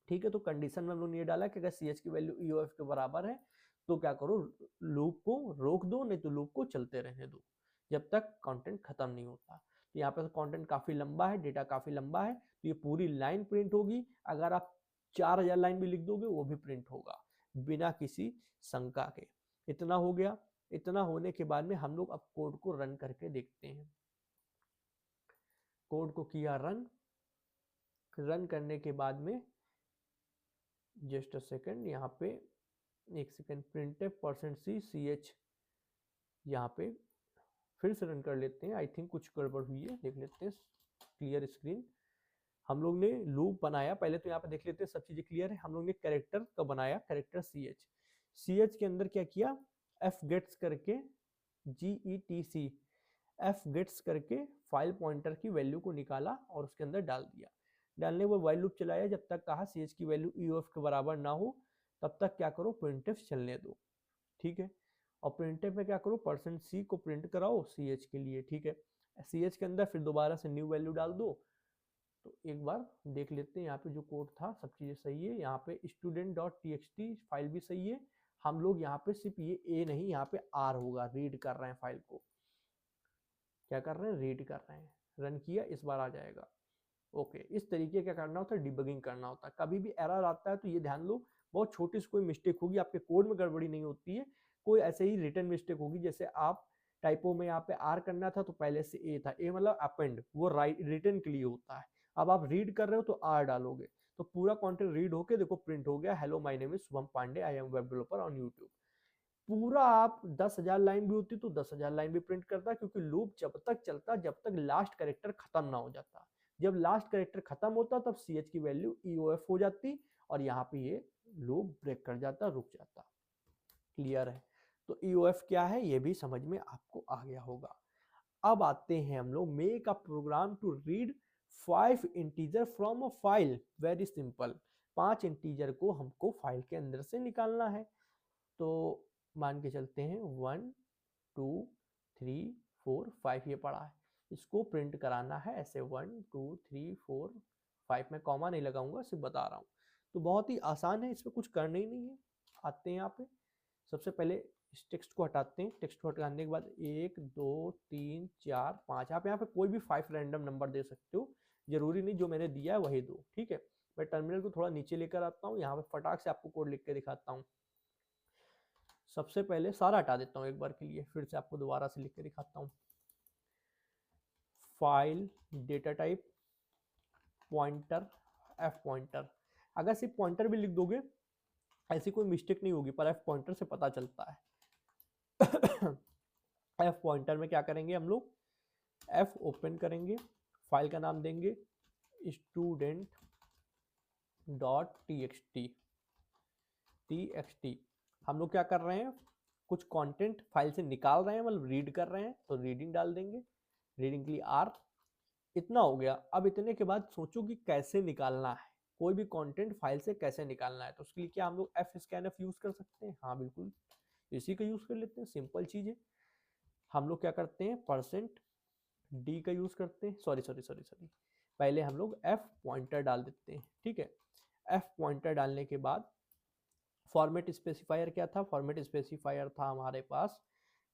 ठीक है। तो कंडीशन में हम लोग ने ये डाला कि अगर ch की वैल्यू EOF के बराबर है तो क्या करो, लूप को रोक दो, नहीं तो लूप को चलते रहने दो जब तक कंटेंट खत्म नहीं होता। तो यहाँ पे कंटेंट काफी लंबा है, डेटा काफी लंबा है, तो ये पूरी लाइन प्रिंट होगी। अगर आप 4000 लाइन भी लिख दोगे वो भी प्रिंट होगा बिना किसी शंका के। इतना हो गया। इतना होने के बाद में हम लोग अब कोड को रन करके देखते हैं। कोड को किया रन करने के बाद में जस्ट अ सेकेंड, यहाँ पे एक सेकेंड, printf%c/ch यहाँ पे फिर से रन कर लेते हैं। आई थिंक कुछ गड़बड़ हुई है, देख लेते हैं। Clear screen. हम लोग ने लूप बनाया, पहले तो यहाँ पे देख लेते हैं सब चीजें क्लियर है। हम लोग ने कैरेक्टर का बनाया, कैरेक्टर ch के अंदर क्या किया, fgets करके fgets करके फाइल पॉइंटर की वैल्यू को निकाला और उसके अंदर डाल दिया। डालने वो वाइल लूप चलाया, जब तक कहा ch की वैल्यू eof के बराबर ना हो तब तक क्या करो, printf चलने दो, ठीक है। और printf में क्या करो, %c को प्रिंट कराओ ch के लिए, ठीक है। ch के अंदर फिर दोबारा से न्यू वैल्यू डाल दो। तो एक बार देख लेते हैं यहाँ पे जो कोड था सब चीजें सही है। यहाँ पे student.txt फाइल भी सही है। हम लोग यहाँ पे सिर्फ ये a नहीं, यहाँ पे r होगा, रीड कर रहे हैं फाइल को। क्या कर रहे हैं, रीड कर रहे हैं। रन किया, इस बार आ जाएगा। ओके, इस तरीके क्या करना होता है, डिबगिंग करना होता है। कभी भी एरर आता है तो ये ध्यान लो, बहुत छोटी सी कोई मिस्टेक होगी, आपके कोड में गड़बड़ी नहीं होती है, कोई ऐसे ही रिटर्न मिस्टेक होगी। जैसे आप टाइपो में यहाँ पे आर करना था तो पहले से ए था, ए मतलब अपेंड, वो राइट रिटर्न के लिए होता है। अब आप रीड कर रहे हो तो आर डालोगे, तो पूरा कंटेंट रीड होके देखो प्रिंट हो गया, hello my name is Shubham Pandey, I am web developer on YouTube. पूरा आप 10,000 लाइन भी होती तो 10,000 लाइन भी प्रिंट करता, क्योंकि लूप जब तक चलता जब तक लास्ट कैरेक्टर खत्म ना हो जाता। जब लास्ट कैरेक्टर खत्म होता तब ch की वैल्यू eof हो जाती और यहाँ पे ये लूप ब्रेक कर जाता, रुक जाता। क्लियर है? तो eof क्या है ये भी समझ में आपको आ गया होगा। अब आते हैं हम लोग make a program to read 5 integer from a file. Very simple, 5 integer को हमको फाइल के अंदर से निकालना है। तो मान के चलते हैं 1 2 3 4 5 ये पड़ा है, इसको प्रिंट कराना है ऐसे 1 2 3 4 5 में कॉमा नहीं लगाऊंगा, सिर्फ बता रहा हूँ। तो बहुत ही आसान है, इसमें कुछ करना ही नहीं है। आते हैं यहाँ पे, सबसे पहले इस टेक्स्ट को हटाते हैं। टेक्स्ट को हटाने के बाद 1 2 3 4 5, आप यहाँ पे कोई भी 5 रैंडम नंबर दे सकते हो, जरूरी नहीं जो मैंने दिया है वही दो, ठीक है। मैं टर्मिनल को थोड़ा नीचे लेकर आता हूँ, यहाँ पे फटाक से आपको कोड लिख के दिखाता हूँ। सबसे पहले सारा हटा देता हूँ एक बार के लिए, फिर से आपको दोबारा से लिख के दिखाता हूँ। File data type pointer F pointer, अगर सिर्फ पॉइंटर भी लिख दोगे ऐसी कोई मिस्टेक नहीं होगी, पर एफ पॉइंटर से पता चलता है। एफ पॉइंटर में क्या करेंगे हम लोग, एफ ओपन करेंगे, फाइल का नाम देंगे student.txt। हम लोग क्या कर रहे हैं, कुछ कंटेंट फाइल से निकाल रहे हैं, मतलब रीड कर रहे हैं, तो रीडिंग डाल देंगे, रीडिंग के लिए आर। इतना हो गया। अब इतने के बाद सोचो कि कैसे निकालना है, कोई भी कंटेंट फाइल से कैसे निकालना है। तो उसके लिए क्या हम लोग fscanf यूज कर सकते हैं, हाँ बिल्कुल इसी का यूज कर लेते हैं, सिंपल चीज है। हम लोग क्या करते हैं, %d का यूज करते हैं, सॉरी पहले हम लोग f पॉइंटर डाल देते हैं, ठीक है। f पॉइंटर डालने के बाद फॉर्मेट स्पेसिफायर क्या था, फॉर्मेट स्पेसिफायर था हमारे पास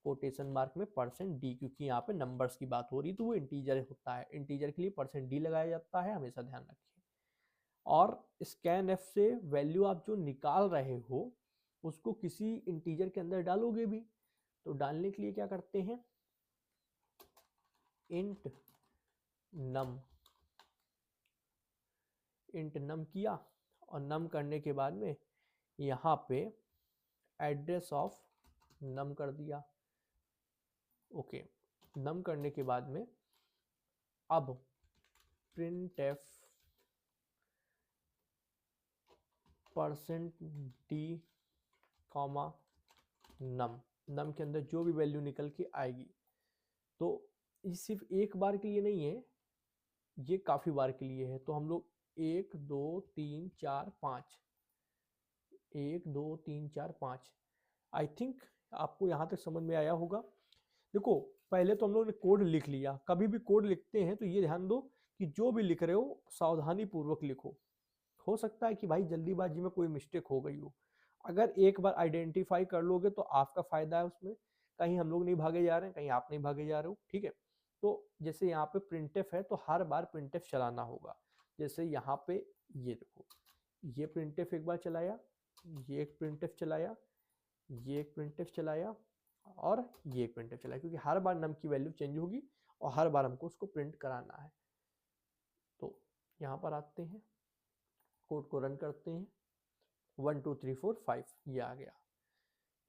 कोटेशन मार्क में %d, क्योंकि यहाँ पे नंबर्स की बात हो रही तो वो इंटीजर होता है, इंटीजर के लिए %d लगाया जाता है, हमेशा ध्यान रखिए। और scanf से वैल्यू आप जो निकाल रहे हो उसको किसी इंटीजर के अंदर डालोगे भी, तो डालने के लिए क्या करते हैं, int num किया, और num करने के बाद में यहाँ पे एड्रेस ऑफ num कर दिया। ओके, num करने के बाद में अब printf %d num के अंदर जो भी वैल्यू निकल के आएगी, तो ये सिर्फ एक बार के लिए नहीं है, ये काफी बार के लिए है। तो हम लोग 1 2 3 4 5 1 2 3 4 5, आई थिंक आपको यहाँ तक समझ में आया होगा। देखो पहले तो हम लोग ने कोड लिख लिया, कभी भी कोड लिखते हैं तो ये ध्यान दो कि जो भी लिख रहे हो सावधानी पूर्वक लिखो। हो सकता है कि भाई जल्दीबाजी में कोई मिस्टेक हो गई हो, अगर एक बार आइडेंटिफाई कर लोगे तो आपका फायदा है उसमें, कहीं हम लोग नहीं भागे जा रहे हैं, कहीं आप नहीं भागे जा रहे हो, ठीक है। तो जैसे यहाँ पे प्रिंटफ है तो हर बार प्रिंटफ चलाना होगा। जैसे यहाँ पे ये देखो, ये प्रिंटफ एक बार चलाया, ये एक प्रिंटफ चलाया, ये एक प्रिंटफ चलाया और ये एक प्रिंटफ चलाया, क्योंकि हर बार नम की वैल्यू चेंज होगी और हर बार हमको उसको प्रिंट कराना है। तो यहाँ पर आते हैं, कोड को रन करते हैं, 1 2 3 4 5 ये आ गया।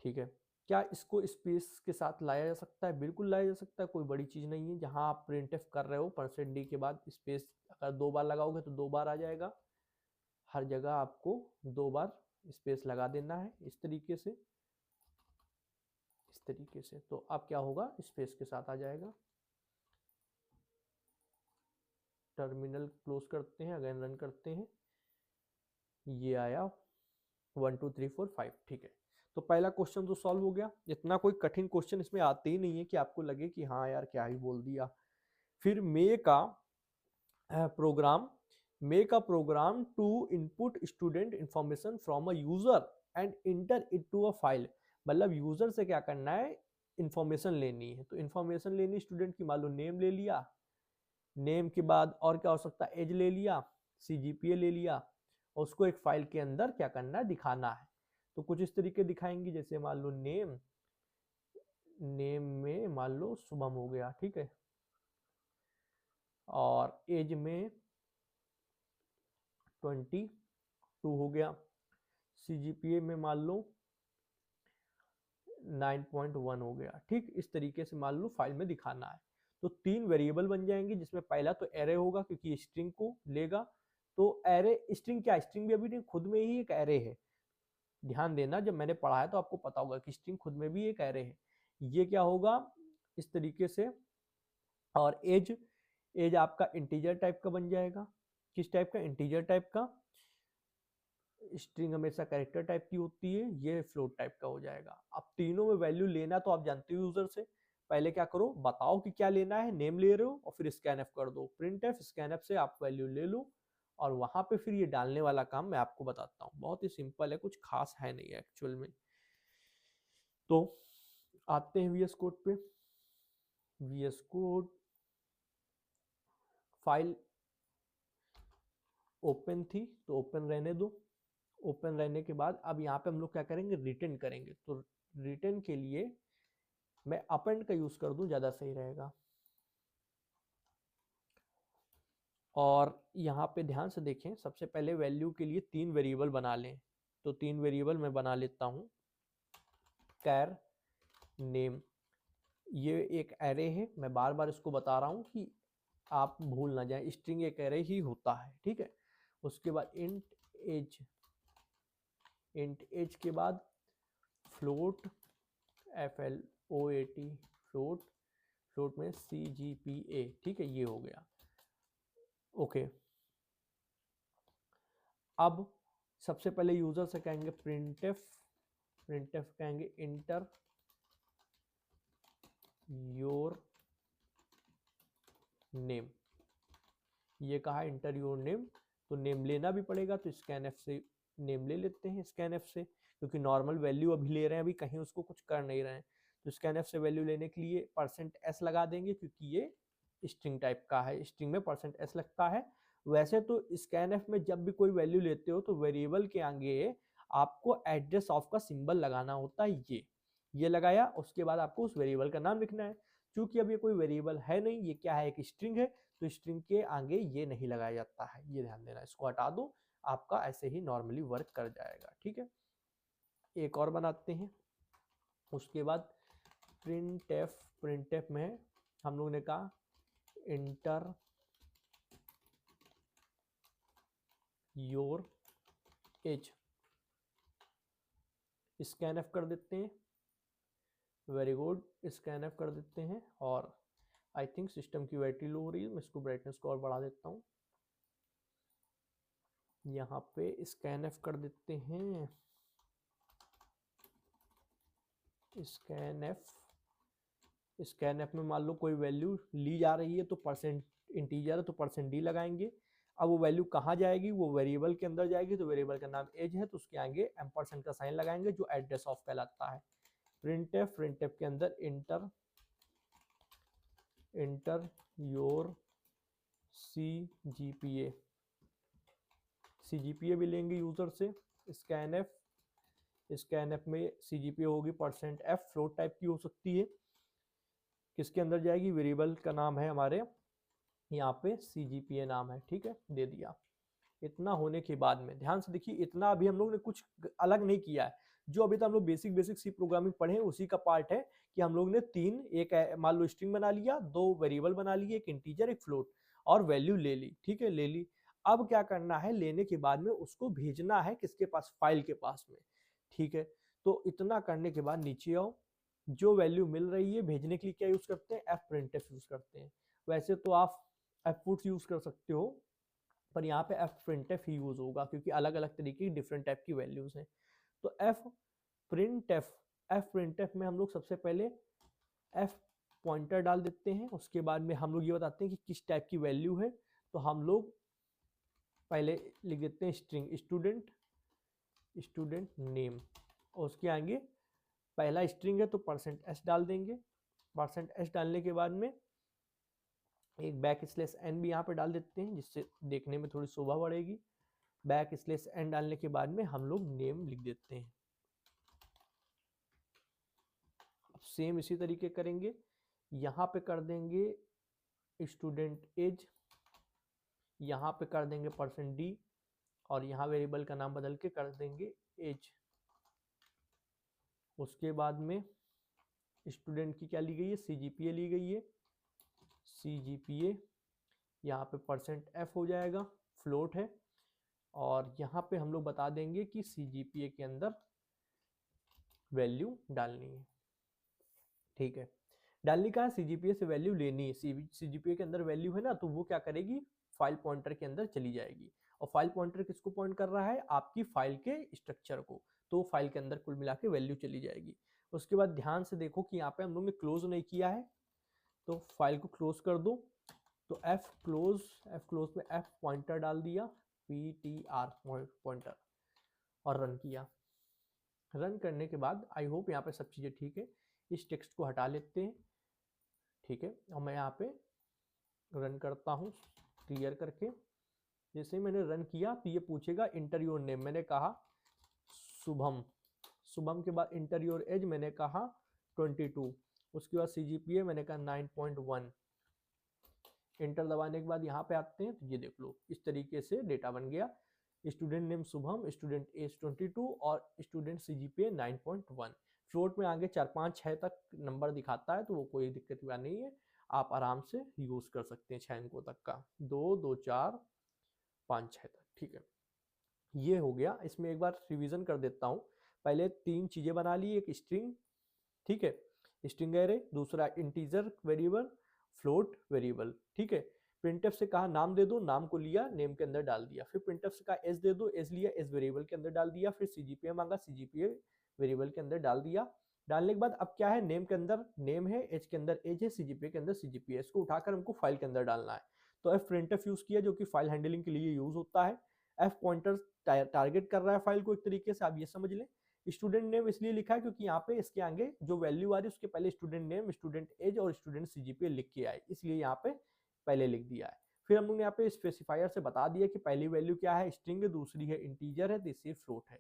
ठीक है, क्या इसको स्पेस के साथ लाया जा सकता है? बिल्कुल लाया जा सकता है, कोई बड़ी चीज नहीं है। जहां आप प्रिंटफ कर रहे हो %d के बाद स्पेस अगर 2 बार लगाओगे तो 2 बार आ जाएगा। हर जगह आपको 2 बार स्पेस लगा देना है इस तरीके से, इस तरीके से। तो अब क्या होगा, स्पेस के साथ आ जाएगा। टर्मिनल क्लोज करते हैं, अगेन रन करते हैं, ये आया 1 2 3 4 5। ठीक है, तो पहला क्वेश्चन तो सॉल्व हो गया। इतना कोई कठिन क्वेश्चन इसमें आते ही नहीं है कि आपको लगे कि हाँ यार क्या ही बोल दिया। फिर make a program to input student information from a user and enter it to a file. मतलब यूजर से क्या करना है, इंफॉर्मेशन लेनी है। तो इंफॉर्मेशन लेनी स्टूडेंट की, मान लो नेम ले लिया, नेम के बाद और क्या हो सकता है, एज ले लिया, CGPA ले लिया, और उसको एक फाइल के अंदर क्या करना है, दिखाना है। तो कुछ इस तरीके दिखाएंगे, जैसे मान लो नेम में मान लो शुभम हो गया, ठीक है, और एज में 22 हो गया, CGPA में मान लो 9.1 हो गया। ठीक, इस तरीके से मान लो फाइल में दिखाना है। तो 3 वेरिएबल बन जाएंगे, जिसमें पहला तो एरे होगा क्योंकि स्ट्रिंग को लेगा। तो एरे स्ट्रिंग क्या, स्ट्रिंग भी अभी खुद में ही एक एरे है। ध्यान देना, जब मैंने पढ़ा है तो आपको पता होगा कि स्ट्रिंग खुद में भी एक एरे है। ये क्या होगा इस तरीके से। और एज आपका इंटीजर टाइप का बन जाएगा। किस टाइप का, इंटीजर टाइप का। स्ट्रिंग हमेशा कैरेक्टर टाइप की होती है, ये फ्लोट टाइप का हो जाएगा। अब तीनों में वैल्यू लेना तो आप जानते हो यूजर से। पहले क्या करो, बताओ कि क्या लेना है, नेम ले रहे हो और फिर स्कैनएफ कर दो। प्रिंटएफ स्कैनएफ से आप वैल्यू ले लो और वहां पे फिर ये डालने वाला काम मैं आपको बताता हूँ। बहुत ही सिंपल है, कुछ खास है नहीं एक्चुअल में। तो आते हैं VS कोड पे। VS कोड फाइल ओपन थी तो ओपन रहने दो। ओपन रहने के बाद अब यहाँ पे हम लोग क्या करेंगे, रिटर्न करेंगे। तो रिटर्न के लिए मैं अपेंड का यूज कर दूं, ज्यादा सही रहेगा। और यहाँ पे ध्यान से देखें, सबसे पहले वैल्यू के लिए 3 वेरिएबल बना लें। तो 3 वेरिएबल मैं बना लेता हूं। कैर नेम, ये एक एरे है, मैं बार बार इसको बता रहा हूं कि आप भूल ना जाएं, स्ट्रिंग एक एरे ही होता है, ठीक है। उसके बाद इंट एज के बाद फ्लोट FLOAT फ्लोट में CGPA, ठीक है, ये हो गया। ओके, अब सबसे पहले यूजर से कहेंगे प्रिंटफ कहेंगे इंटर योर नेम। ये कहा इंटर योर नेम, तो नेम लेना भी पड़ेगा, तो स्कैनएफ से नेम ले लेते हैं। स्कैनएफ से, क्योंकि नॉर्मल वैल्यू अभी ले रहे हैं, अभी कहीं उसको कुछ कर नहीं रहे हैं, तो स्कैनएफ से वैल्यू लेने के लिए %s लगा देंगे, क्योंकि ये स्ट्रिंग टाइप का है, स्ट्रिंग में %s लगता है। वैसे तो स्कैनएफ में जब भी कोई वैल्यू लेते हो तो वेरिएबल के आगे आपको एड्रेस ऑफ का सिंबल लगाना होता है। ये लगाया, उसके बाद आपको उस वेरिएबल का नाम लिखना है। क्योंकि अब ये कोई वेरिएबल है नहीं, ये क्या है, एक स्ट्रिंग है, तो स्ट्रिंग के आगे ये नहीं लगाया जाता है, ये ध्यान देना। इसको हटा दो, आपका ऐसे ही नॉर्मली वर्क कर जाएगा, ठीक है। एक और बनाते हैं। उसके बाद प्रिंटफ में हम लोगों ने कहा इंटर योर एज, स्कैनएफ कर देते हैं। वेरी गुड, स्कैनएफ कर देते हैं। और आई थिंक सिस्टम की बैटरी लो हो रही है, मैं इसको ब्राइटनेस को और बढ़ा देता हूँ। यहाँ पे स्कैनएफ कर देते हैं। स्कैनएफ में मान लो कोई वैल्यू ली जा रही है, तो इंटीजर है तो %d लगाएंगे। अब वो वैल्यू कहाँ जाएगी, वो वेरिएबल के अंदर जाएगी, तो वेरिएबल का नाम एज है, तो उसके आगे एम्परसेंड का साइन लगाएंगे, जो एड्रेस ऑफ कहलाता है। प्रिंटफ के अंदर inter inter your CGPA, CGPA भी लेंगे यूजर से। स्कैन एफ में CGPA होगी %f, फ्लोट टाइप की हो सकती है। किसके अंदर जाएगी, वेरिएबल का नाम है हमारे यहाँ पे CGPA नाम है, ठीक है, दे दिया। इतना होने के बाद में ध्यान से देखिए, इतना अभी हम लोग ने कुछ अलग नहीं किया है। जो अभी तक हम लोग बेसिक सी प्रोग्रामिंग पढ़े हैं उसी का पार्ट है कि हम लोग ने एक मान लो स्ट्रिंग बना लिया, 2 वेरिएबल बना लिए, एक इंटीजर एक फ्लोट, और वैल्यू ले ली, ठीक है, ले ली। अब क्या करना है, लेने के बाद में उसको भेजना है किसके पास, फाइल के पास में, ठीक है। तो इतना करने के बाद नीचे आओ, जो वैल्यू मिल रही है भेजने के लिए क्या यूज करते हैं, fprintf यूज करते हैं। वैसे तो आप fputs यूज कर सकते हो, पर यहाँ पे fprintf ही यूज होगा क्योंकि अलग अलग तरीके की डिफरेंट टाइप की वैल्यूज हैं। तो fprintf में हम लोग सबसे पहले f पॉइंटर डाल देते हैं, उसके बाद में हम लोग ये बताते हैं कि किस टाइप की वैल्यू है। तो हम लोग पहले लिख देते हैं स्ट्रिंग स्टूडेंट नेम, और उसके आगे पहला स्ट्रिंग है तो %s डाल देंगे। %s डालने के बाद में एक \n भी यहाँ पे डाल देते हैं जिससे देखने में थोड़ी शोभा बढ़ेगी। \n डालने के बाद में हम लोग नेम लिख देते हैं। अब सेम इसी तरीके करेंगे, यहाँ पे कर देंगे स्टूडेंट एज, यहाँ पे कर देंगे %d, और यहाँ वेरिएबल का नाम बदल के कर देंगे एज। उसके बाद में स्टूडेंट की क्या ली गई है, CGPA ली गई है, CGPA यहाँ पे %f हो जाएगा, फ्लोट है। और यहाँ पे हम लोग बता देंगे कि CGPA के अंदर वैल्यू डालनी है, ठीक है। डालनी का है, CGPA से वैल्यू लेनी है। CGPA के अंदर वैल्यू है ना, तो वो क्या करेगी, फाइल पॉइंटर के अंदर चली जाएगी। और फाइल पॉइंटर किसको पॉइंट कर रहा है, आपकी फाइल के स्ट्रक्चर को, तो फाइल के अंदर कुल मिला के वैल्यू चली जाएगी। उसके बाद ध्यान से देखो कि यहाँ पे हम लोग ने क्लोज नहीं किया है, तो फाइल को क्लोज कर दो। तो f क्लोज में f पॉइंटर डाल दिया, ptr पॉइंटर, और रन किया। रन करने के बाद आई होप यहाँ पे सब चीज़ें ठीक है। इस टेक्स्ट को हटा लेते हैं, ठीक है, और मैं यहाँ पे रन करता हूँ क्लियर करके। जैसे ही मैंने रन किया तो ये पूछेगा इंटर योर नेम, मैंने कहा शुभम के बाद इंटर योर एज मैंने कहा 22, उसके बाद CGPA मैंने कहा 9.1। इंटर दबाने के बाद यहाँ पे आते हैं तो ये देख लो इस तरीके से डेटा बन गया, student name Shubham, student age 22 और स्टूडेंट CGPA 9.1। फ्लोट में आगे 4 5 6 तक नंबर दिखाता है तो वो कोई दिक्कत वाला नहीं है, आप आराम से यूज कर सकते हैं 6 अंकों तक का, 2 2 4 5 6 तक, ठीक है। ये हो गया। इसमें एक बार रिवीजन कर देता हूँ। पहले 3 चीजें बना ली, एक स्ट्रिंग, ठीक है, स्ट्रिंग एरे, दूसरा इंटीजर वेरिएबल, फ्लोट वेरिएबल, ठीक है। प्रिंटफ से कहा नाम दे दो, नाम को लिया, नेम के अंदर डाल दिया। फिर प्रिंटफ से कहा एज दे दो, एज लिया, एज वेरिएबल के अंदर डाल दिया। फिर CGPA मांगा, CGPA वेरिएबल के अंदर डाल दिया। डालने के बाद अब क्या है, नेम के अंदर नेम है, एज के अंदर एज है, CGPA के अंदर CGPA, इसको उठाकर हमको फाइल के अंदर डालना है। तो f printf यूज किया जो कि फाइल हैंडलिंग के लिए यूज होता है। f पॉइंटर टारगेट कर रहा है फाइल को, एक तरीके से आप ये समझ लें। स्टूडेंट नेम इसलिए लिखा है क्योंकि यहाँ पे इसके आगे जो वैल्यू आ रही है उसके पहले स्टूडेंट नेम, स्टूडेंट एज और स्टूडेंट CGPA लिख के आए, इसलिए यहाँ पे पहले लिख दिया है। फिर हम लोग ने यहाँ पे स्पेसिफायर से बता दिया कि पहली वैल्यू क्या है, स्ट्रिंग है, दूसरी है इंटीजर है, तीसरी फ्लोट है।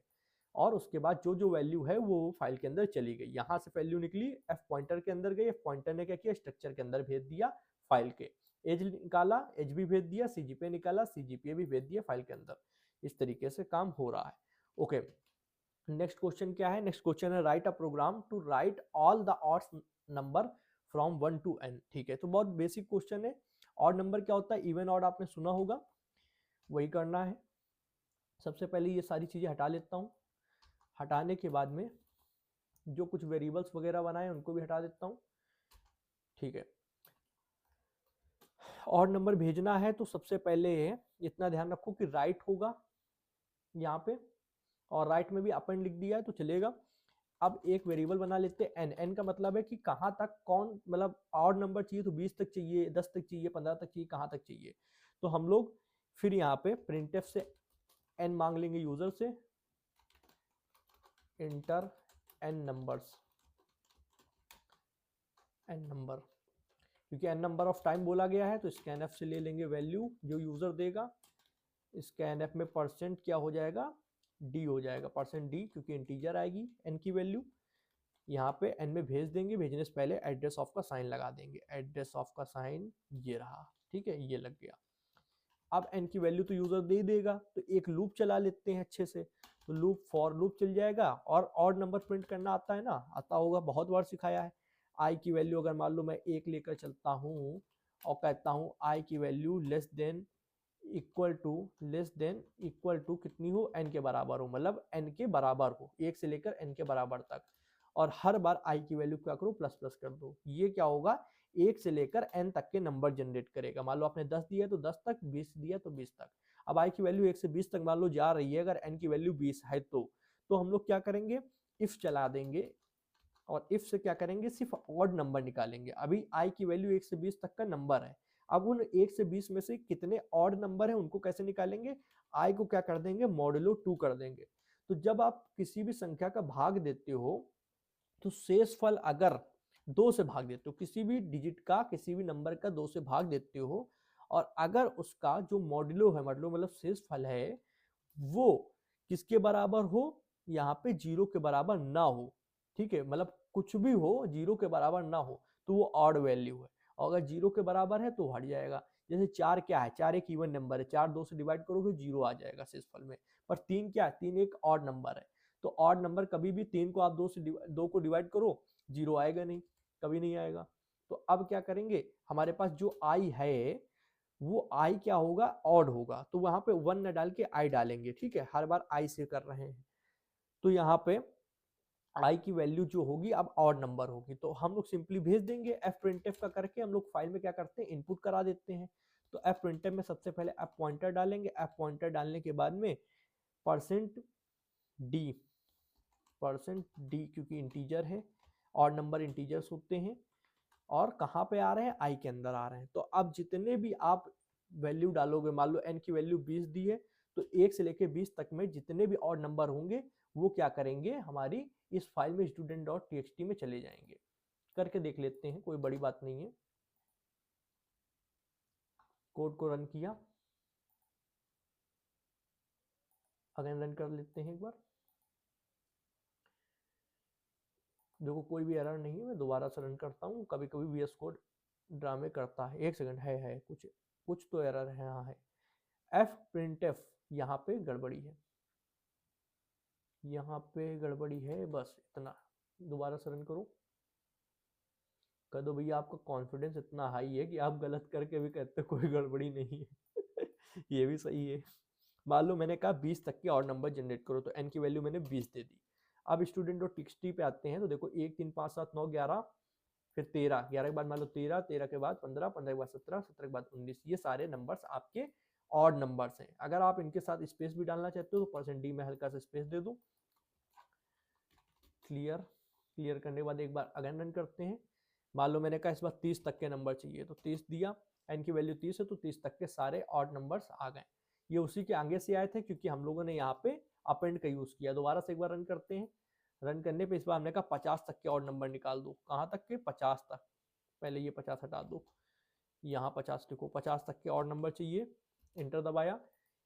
और उसके बाद जो जो वैल्यू है वो फाइल के अंदर चली गई। यहाँ से वैल्यू निकली, f पॉइंटर के अंदर गई, f पॉइंटर ने क्या किया, स्ट्रक्चर के अंदर भेज दिया फाइल के। एज निकाला, एज भी भेज दिया, CGPA निकाला, CGPA भी भेज दिया फाइल के अंदर। इस तरीके से काम हो रहा है। ओके, नेक्स्ट क्वेश्चन क्या है, नेक्स्ट क्वेश्चन है write a program to write all the odd number from 1 to n, ठीक है। तो बहुत बेसिक क्वेश्चन है। ऑड नंबर क्या होता है, इवन ऑड आपने सुना होगा, वही करना है। सबसे पहले ये सारी चीजें हटा लेता हूँ। हटाने के बाद में जो कुछ वेरिएबल्स वगैरह बनाए उनको भी हटा देता हूँ, ठीक है। ऑड नंबर भेजना है तो सबसे पहले इतना ध्यान रखो कि राइट होगा यहाँ पे, और राइट में भी अपेंड लिख दिया है तो चलेगा। अब एक वेरिएबल बना लेते हैं n, n का मतलब है कि कहाँ तक कौन, मतलब ऑड नंबर चाहिए तो 20 तक चाहिए, 10 तक चाहिए, 15 तक चाहिए, कहाँ तक चाहिए। तो हम लोग फिर यहाँ पे प्रिंटफ से n मांग लेंगे यूजर से, इंटर n नंबर, क्योंकि n नंबर ऑफ टाइम बोला गया है तो स्कैनएफ से ले लेंगे वैल्यू जो यूजर देगा। स्कैनएफ में परसेंट क्या हो जाएगा, डी हो जाएगा, परसेंट डी, क्योंकि इंटीजर आएगी n की वैल्यू। यहाँ पे n में भेज देंगे, भेजने से पहले एड्रेस ऑफ का साइन लगा देंगे, एड्रेस ऑफ का साइन ये रहा, ठीक है, ये लग गया। अब n की वैल्यू तो यूजर दे देगा, तो एक लूप चला लेते हैं अच्छे से। तो लूप फॉर लूप चल जाएगा, और ऑड नंबर प्रिंट करना आता है ना, आता होगा, बहुत बार सिखाया है। i की वैल्यू अगर मान लो मैं 1 लेकर चलता हूँ और कहता हूँ i की value less than equal to कितनी हो, n के बराबर हो, मतलब n के बराबर हो, 1 से लेकर n के बराबर तक। और हर बार i की वैल्यू क्या करो, प्लस प्लस कर दो। ये क्या होगा, 1 से लेकर n तक के नंबर जनरेट करेगा। मान लो आपने 10 दिया तो 10 तक, 20 दिया तो 20 तक। अब i की वैल्यू 1 से 20 तक मान लो जा रही है, अगर n की वैल्यू 20 है तो हम लोग क्या करेंगे, इफ चला देंगे, और इफ से क्या करेंगे, सिर्फ ऑड नंबर निकालेंगे। अभी i की वैल्यू 1 से 20 तक का नंबर है, अब उन 1 से 20 में से कितने ऑड नंबर है उनको कैसे निकालेंगे, i को क्या कर देंगे, मॉडुलो 2 कर देंगे। तो जब आप किसी भी संख्या का भाग देते हो तो शेषफल अगर 2 से भाग देते हो, किसी भी डिजिट का, किसी भी नंबर का 2 से भाग देते हो, और अगर उसका जो मॉडुलो है, मॉडुलो मतलब शेषफल है, वो किसके बराबर हो, यहाँ पे 0 के बराबर ना हो, ठीक है, मतलब कुछ भी हो 0 के बराबर ना हो, तो वो ऑड वैल्यू है। और अगर 0 के बराबर है तो हट जाएगा। जैसे 4 क्या है, 4 एक इवन नंबर है, 4 2 से डिवाइड करोगे 0 आ जाएगा शेषफल में। पर 3 क्या है, 3 एक ऑड नंबर है, तो ऑड नंबर कभी भी 3 को आप 2 को डिवाइड करो 0 आएगा नहीं, कभी नहीं आएगा। तो अब क्या करेंगे, हमारे पास जो आई है वो आई क्या होगा, ऑड होगा, तो वहां पे 1 न डाल के आई डालेंगे, ठीक है, हर बार आई से कर रहे हैं। तो यहाँ पे आई की वैल्यू जो होगी अब ऑड नंबर होगी, तो हम लोग सिंपली भेज देंगे। एफ प्रिंटफ का करके हम लोग फाइल में क्या करते हैं, इनपुट करा देते हैं। तो एफ प्रिंटफ में सबसे पहले एफ पॉइंटर डालेंगे, एफ पॉइंटर डालने के बाद में परसेंट डी, क्योंकि इंटीजर है, ऑड नंबर इंटीजर्स होते हैं, और कहाँ पे आ रहे हैं, आई के अंदर आ रहे हैं। तो अब जितने भी आप वैल्यू डालोगे, मान लो n की वैल्यू 20 दी है, तो 1 से लेके 20 तक में जितने भी ऑड नंबर होंगे वो क्या करेंगे, हमारी इस फाइल में student.txt में चले जाएंगे। करके देख लेते हैं, कोई बड़ी बात नहीं है। कोड को रन किया, अगेन रन कर लेते हैं एक बार। देखो कोई भी एरर नहीं है, मैं दोबारा से रन करता हूँ, कभी कभी VS कोड ड्रामे करता है। एक सेकंड, है कुछ तो एरर है, हाँ है, एफ प्रिंटफ यहाँ पे गड़बड़ी है, यहाँ पे गड़बड़ी है, बस इतना। दोबारा से रन करो, कह दो भैया आपका कॉन्फिडेंस इतना हाई है कि आप गलत करके भी कहते कोई गड़बड़ी नहीं है। ये भी सही है। मान लो मैंने कहा 20 तक के और नंबर जनरेट करो, तो n की वैल्यू मैंने 20 दे दी। अब student.txt पे आते हैं, तो देखो 1 3 5 7 9 11, फिर 13, 11 के बाद मान लो 13, 13 के बाद 15, 15 के बाद 17, 17 के बाद 19, ये सारे नंबर्स आपके ऑड नंबर्स हैं। अगर आप इनके साथ स्पेस भी डालना चाहते हो तो परसेंट डी में हल्का सा स्पेस दे दो। क्लियर करने के बाद एक बार अगेन रन करते हैं। मान लो मैंने कहा इस बार 30 तक के नंबर चाहिए, तो 30 दिया, n की वैल्यू 30 है, तो 30 तक के सारे ऑड नंबर्स आ गए। ये उसी के आगे से आए थे, क्योंकि हम लोगों ने यहाँ पे अपेंड का यूज किया। दोबारा से एक बार रन करते हैं। रन करने पे इस बार हमने कहा 50 तक के ऑड नंबर निकाल दो। कहाँ तक के, 50 तक। पहले ये 50 हटा दो, यहाँ 50 लिखो, 50 तक के ऑड नंबर चाहिए, इंटर दबाया,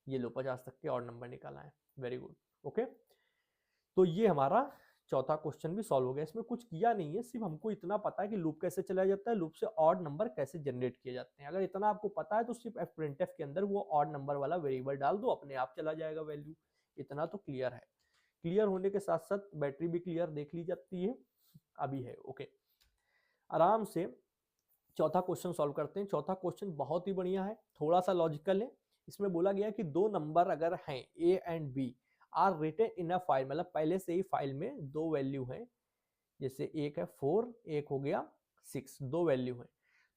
ये लो 50 तक के ऑड नंबर निकाला है। Very good, okay. तो ये हमारा चौथा क्वेश्चन भी सॉल्व हो गया। इसमें कुछ किया नहीं है, सिर्फ हमको इतना पता है कि लूप कैसे चलाया जाता है, लूप से ऑड नंबर कैसे जनरेट किए जाते हैं। अगर इतना आपको पता है तो सिर्फ एफ प्रिंटफ के अंदर वो ऑड नंबर वाला वेरिएबल डाल दो, अपने आप चला जाएगा वैल्यू। इतना तो क्लियर है। क्लियर होने के साथ साथ बैटरी भी क्लियर देख ली जाती है, अभी है, ओके। आराम से चौथा क्वेश्चन सॉल्व करते हैं। चौथा क्वेश्चन बहुत ही बढ़िया है, थोड़ा सा लॉजिकल है। इसमें बोला गया कि दो नंबर अगर हैं A and B are written in a file, मतलब पहले से ही फाइल में दो वैल्यू हैं, जैसे एक है 4, एक हो गया 6, दो वैल्यू है।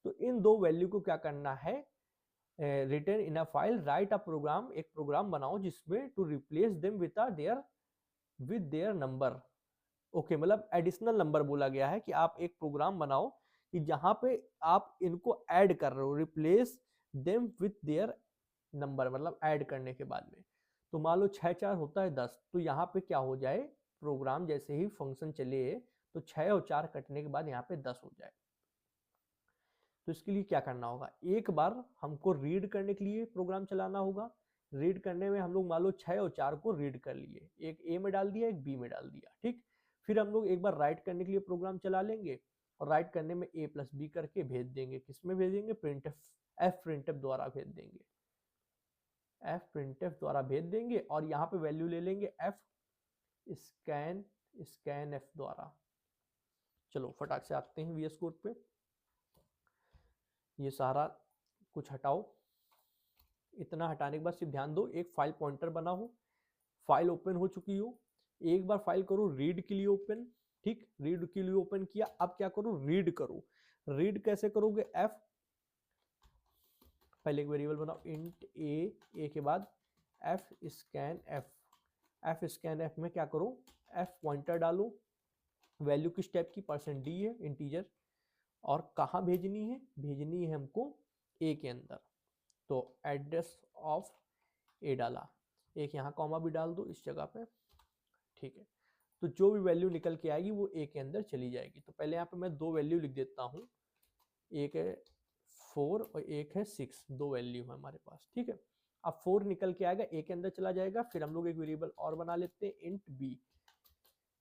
तो इन दो वैल्यू को क्या करना है, written in a file, write a program, एक प्रोग्राम बनाओ जिसमें to replace them with their number. Okay, मतलब एडिशनल नंबर बोला गया है कि आप एक प्रोग्राम बनाओ कि जहां पे आप इनको ऐड कर रहे हो, replace them with their number, मतलब ऐड करने के बाद में। तो मान लो 6 4 होता है 10, तो यहाँ पे क्या हो जाए, प्रोग्राम जैसे ही फंक्शन चले तो 6 और 4 कटने के बाद यहाँ पे 10 हो जाए। तो इसके लिए क्या करना होगा, एक बार हमको रीड करने के लिए प्रोग्राम चलाना होगा। रीड करने में हम लोग मान लो 6 और 4 को रीड कर लिए, एक ए में डाल दिया, एक बी में डाल दिया, ठीक। फिर हम लोग एक बार राइट करने के लिए प्रोग्राम चला लेंगे और राइट करने में ए प्लस बी करके भेज देंगे। किसमें भेजेंगे, प्रिंट एफ प्रिंट एफ द्वारा भेज देंगे, एफ प्रिंट एफ द्वारा भेज देंगे। और यहाँ पे वैल्यू ले लेंगे एफ स्कैन एफ द्वारा। चलो फटाक से आते हैं वीएस कोड पे। ये सारा कुछ हटाओ, इतना हटाने के बाद सिर्फ ध्यान दो एक फाइल पॉइंटर बना हो, फाइल ओपन हो चुकी हो। एक बार फाइल करो रीड के लिए ओपन, ठीक, रीड के लिए ओपन किया। अब क्या करो, रीड करो। रीड कैसे करोगे, एफ, पहले एक वेरिएबल बनाओ इंट ए के बाद F scan F. F scan F में क्या करो, एफ पॉइंटर डालो, वैल्यू किस टाइप की, %d है, इंटीजर। और कहाँ भेजनी है, भेजनी है हमको ए के अंदर, तो एड्रेस ऑफ ए डाला, एक यहाँ कॉमा भी डाल दो इस जगह पे, ठीक है। तो जो भी वैल्यू निकल के आएगी वो ए के अंदर चली जाएगी। तो पहले यहाँ पे मैं 2 वैल्यू लिख देता हूँ, एक है 4 और एक है 6, 2 वैल्यू है हमारे पास, ठीक है। अब 4 निकल के आएगा, ए के अंदर चला जाएगा। फिर हम लोग एक वेरिएबल और बना लेते हैं इंट बी,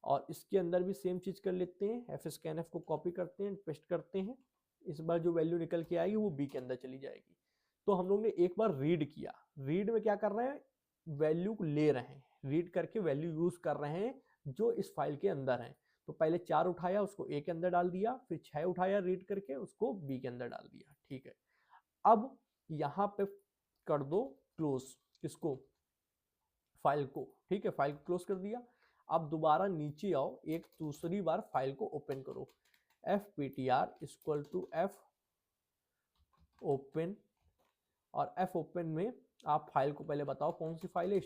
और इसके अंदर भी सेम चीज कर लेते हैं, एफ स्कैन एफ को कॉपी करते हैं, पेस्ट करते हैं। इस बार जो वैल्यू निकल के आएगी वो बी के अंदर चली जाएगी। तो हम लोग ने एक बार रीड किया, रीड में क्या कर रहे हैं, वैल्यू को ले रहे हैं, रीड करके वैल्यू यूज कर रहे हैं जो इस फाइल के अंदर है। तो पहले 4 उठाया, उसको ए के अंदर डाल दिया, फिर 6 उठाया रीड करके, उसको बी के अंदर डाल दिया, ठीक है। अब यहाँ पे कर दो क्लोज, किसको, फाइल को, ठीक है, फाइल को क्लोज कर दिया। अब दोबारा नीचे आओ, एक दूसरी बार फाइल को ओपन करो, fptr equal to f open, और f ओपन में आप फाइल को पहले बताओ कौन सी फाइल है,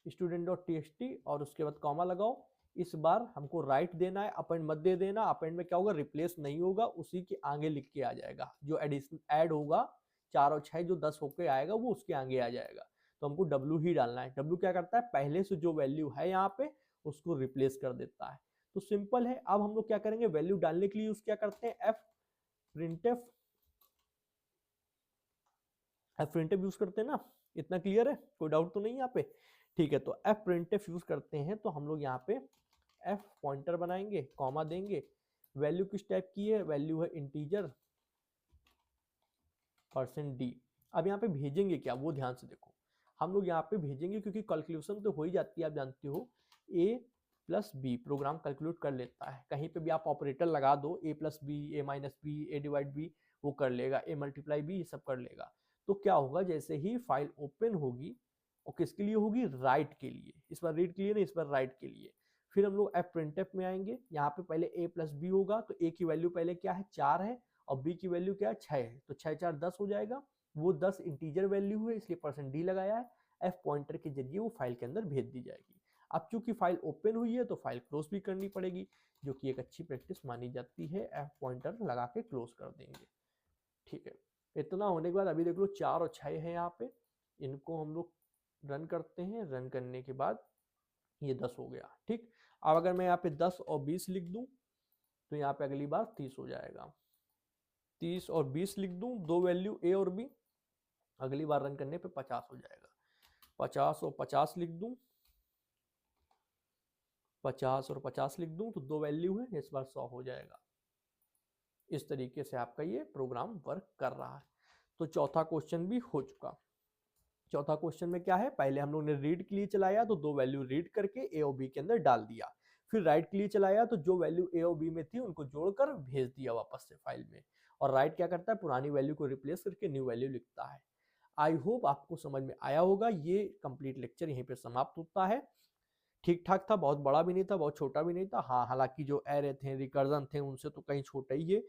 student.txt, और उसके बाद कॉमा लगाओ। इस बार हमको राइट देना है, अपेंड मत दे देना, अपेंड में क्या होगा, रिप्लेस नहीं होगा, उसी के आगे लिख के आ जाएगा, जो एडिशन ऐड होगा 4 और 6 जो 10 होके आएगा वो उसके आगे आ जाएगा। तो हमको W ही डालना है। W क्या करता है, पहले से जो वैल्यू है यहाँ पे उसको रिप्लेस कर देता है। तो सिंपल है। अब हम लोग क्या करेंगे, वैल्यू डालने के लिए यूज क्या करते हैं, एफ प्रिंटफ यूज करते हैं ना, इतना क्लियर है, कोई डाउट तो नहीं यहाँ पे, ठीक है। तो एफ प्रिंटफ यूज करते हैं, तो हम लोग यहाँ पे एफ पॉइंटर बनाएंगे, कॉमा देंगे, वैल्यू किस टाइप की है, वैल्यू है इंटीजर %d। अब यहाँ पे भेजेंगे क्या, वो ध्यान से देखो, हम लोग यहाँ पे भेजेंगे क्योंकि कैलकुलेशन तो हो ही जाती है, आप जानते हो a plus B program calculate कर लेता है। कहीं पे भी आप ऑपरेटर लगा दो, a plus B, a minus B, a divide B, वो कर लेगा, a मल्टीप्लाई बी, ये सब कर लेगा। तो क्या होगा, जैसे ही फाइल ओपन होगी, और किसके लिए होगी, राइट के लिए, इस बार रीड के लिए नहीं, इस बार राइट के लिए। फिर हम लोग एफ प्रिंटफ में आएंगे, यहाँ पे पहले a प्लस बी होगा, तो a की वैल्यू पहले क्या है, 4 है, और b की वैल्यू क्या है, 6 है, तो 6 4 10 हो जाएगा। वो 10 इंटीजर वैल्यू है, इसलिए %d लगाया है। एफ पॉइंटर के जरिए वो फाइल के अंदर भेज दी जाएगी। अब चूंकि फाइल ओपन हुई है तो फाइल क्लोज भी करनी पड़ेगी, जो कि एक अच्छी प्रैक्टिस मानी जाती है, एफ पॉइंटर लगा के क्लोज कर देंगे, ठीक है। इतना होने के बाद अभी देख लो 4 और 6 है यहाँ पे, इनको हम लोग रन करते हैं, रन करने के बाद ये 10 हो गया, ठीक। अब अगर मैं यहाँ पे 10 और 20 लिख दूं तो यहाँ पे अगली बार 30 हो जाएगा, 30 और 20 लिख दूं, 2 वैल्यू a और b, अगली बार रन करने पे 50 हो जाएगा। 50 और 50 लिख दूं, 50 और 50 लिख दूं, तो 2 वैल्यू है, इस बार 100 हो जाएगा। इस तरीके से आपका ये प्रोग्राम वर्क कर रहा है। तो चौथा क्वेश्चन भी हो चुका। चौथा क्वेश्चन में क्या है, पहले हम लोग ने रीड के लिए चलाया, तो 2 वैल्यू रीड करके ए और बी के अंदर डाल दिया। फिर राइट के लिए चलाया, तो जो वैल्यू ए और बी में थी उनको जोड़कर भेज दिया वापस से फाइल में। और राइट क्या करता है, पुरानी वैल्यू को रिप्लेस करके न्यू वैल्यू लिखता है। आई होप आपको समझ में आया होगा। ये कंप्लीट लेक्चर यहीं पे समाप्त होता है। ठीक ठाक था, बहुत बड़ा भी नहीं था, बहुत छोटा भी नहीं था। हाँ, हालांकि जो एरे थे, रिकर्जन थे, उनसे तो कहीं छोटा ही है,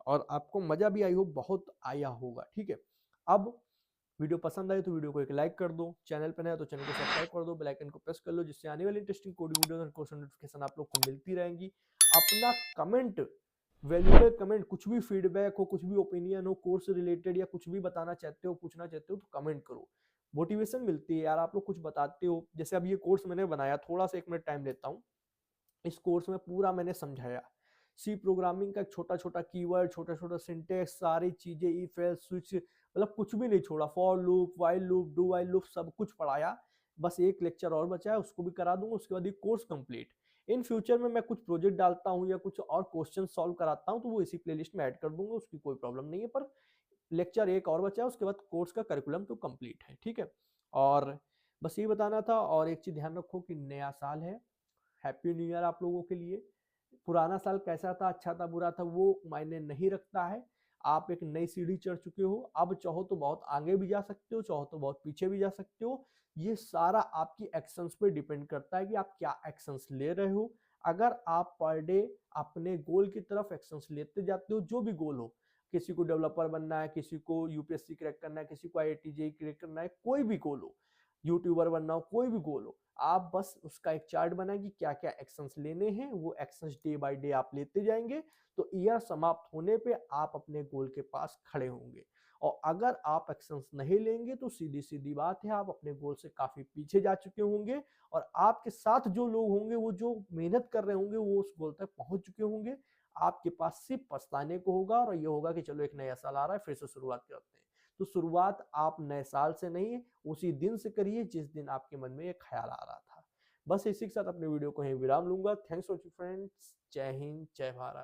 और आपको मजा भी आई होप बहुत आया होगा, ठीक है। अब वीडियो पसंद आए तो वीडियो को एक लाइक कर दो, चैनल पर नया तो चैनल को सब्सक्राइब कर दो, बेल आइकन को प्रेस कर लो, जिससे आने वाली इंटरेस्टिंग कोडिंग वीडियोस और कोर्स नोटिफिकेशन आप लोग को मिलती रहेंगी। अपना कमेंट, वैल्यूएबल कमेंट, कुछ भी फीडबैक हो, कुछ भी ओपिनियन हो, कोर्स रिलेटेड या कुछ भी बताना चाहते हो, पूछना चाहते हो, तो कमेंट करो, मोटिवेशन मिलती है यार, आप लोग कुछ बताते हो। जैसे अब ये कोर्स मैंने बनाया, थोड़ा सा 1 मिनट टाइम लेता हूँ, इस कोर्स में पूरा मैंने समझाया, सी प्रोग्रामिंग का एक छोटा छोटा कीवर्ड, छोटा छोटा सिंटेक्स, सारी चीजें, इफ एल्स स्विच, मतलब कुछ भी नहीं छोड़ा। For loop, while loop, do while loop, सब कुछ पढ़ाया। बस एक लेक्चर और बचा है, उसको भी करा दूंगा, उसके बाद ये कोर्स कंप्लीट। इन फ्यूचर में मैं कुछ प्रोजेक्ट डालता हूँ या कुछ और क्वेश्चन सॉल्व कराता हूँ तो वो इसी प्लेलिस्ट में ऐड कर दूंगा, उसकी कोई प्रॉब्लम नहीं है। पर लेक्चर एक और बचा है, उसके बाद कोर्स का करिकुलम तो कंप्लीट है, ठीक है। और बस ये बताना था। और एक चीज ध्यान रखो कि नया साल है, हैप्पी न्यू ईयर आप लोगों के लिए। पुराना साल कैसा था, अच्छा था, बुरा था, वो मायने नहीं रखता है। आप एक नई सीढ़ी चढ़ चुके हो, अब चाहो तो बहुत आगे भी जा सकते हो, चाहो तो बहुत पीछे भी जा सकते हो। ये सारा आपकी एक्शंस पे डिपेंड करता है कि आप क्या एक्शंस ले रहे हो। अगर आप पर डे अपने गोल की तरफ एक्शंस लेते जाते हो, जो भी गोल हो, किसी को डेवलपर बनना है, किसी को यूपीएससी क्रैक करना है, किसी को आईआईटी जेईई क्रैक करना है, कोई भी गोल हो, यूट्यूबर बनना हो, कोई भी गोल हो, आप बस उसका एक चार्ट बनाए कि क्या क्या एक्शंस लेने हैं, वो एक्शंस डे बाय डे आप लेते जाएंगे, तो ईयर समाप्त होने पे आप अपने गोल के पास खड़े होंगे। और अगर आप एक्शंस नहीं लेंगे तो सीधी सीधी बात है, आप अपने गोल से काफी पीछे जा चुके होंगे, और आपके साथ जो लोग होंगे, वो जो मेहनत कर रहे होंगे, वो उस गोल तक पहुंच चुके होंगे। आपके पास सिर्फ पछताने को होगा, और ये होगा कि चलो एक नया साल आ रहा है, फिर से शुरुआत करते हैं। तो शुरुआत आप नए साल से नहीं, उसी दिन से करिए जिस दिन आपके मन में ये ख्याल आ रहा था। बस इसी के साथ अपने वीडियो को यहीं विराम लूंगा। Thanks for friends. जय हिंद, जय भारत।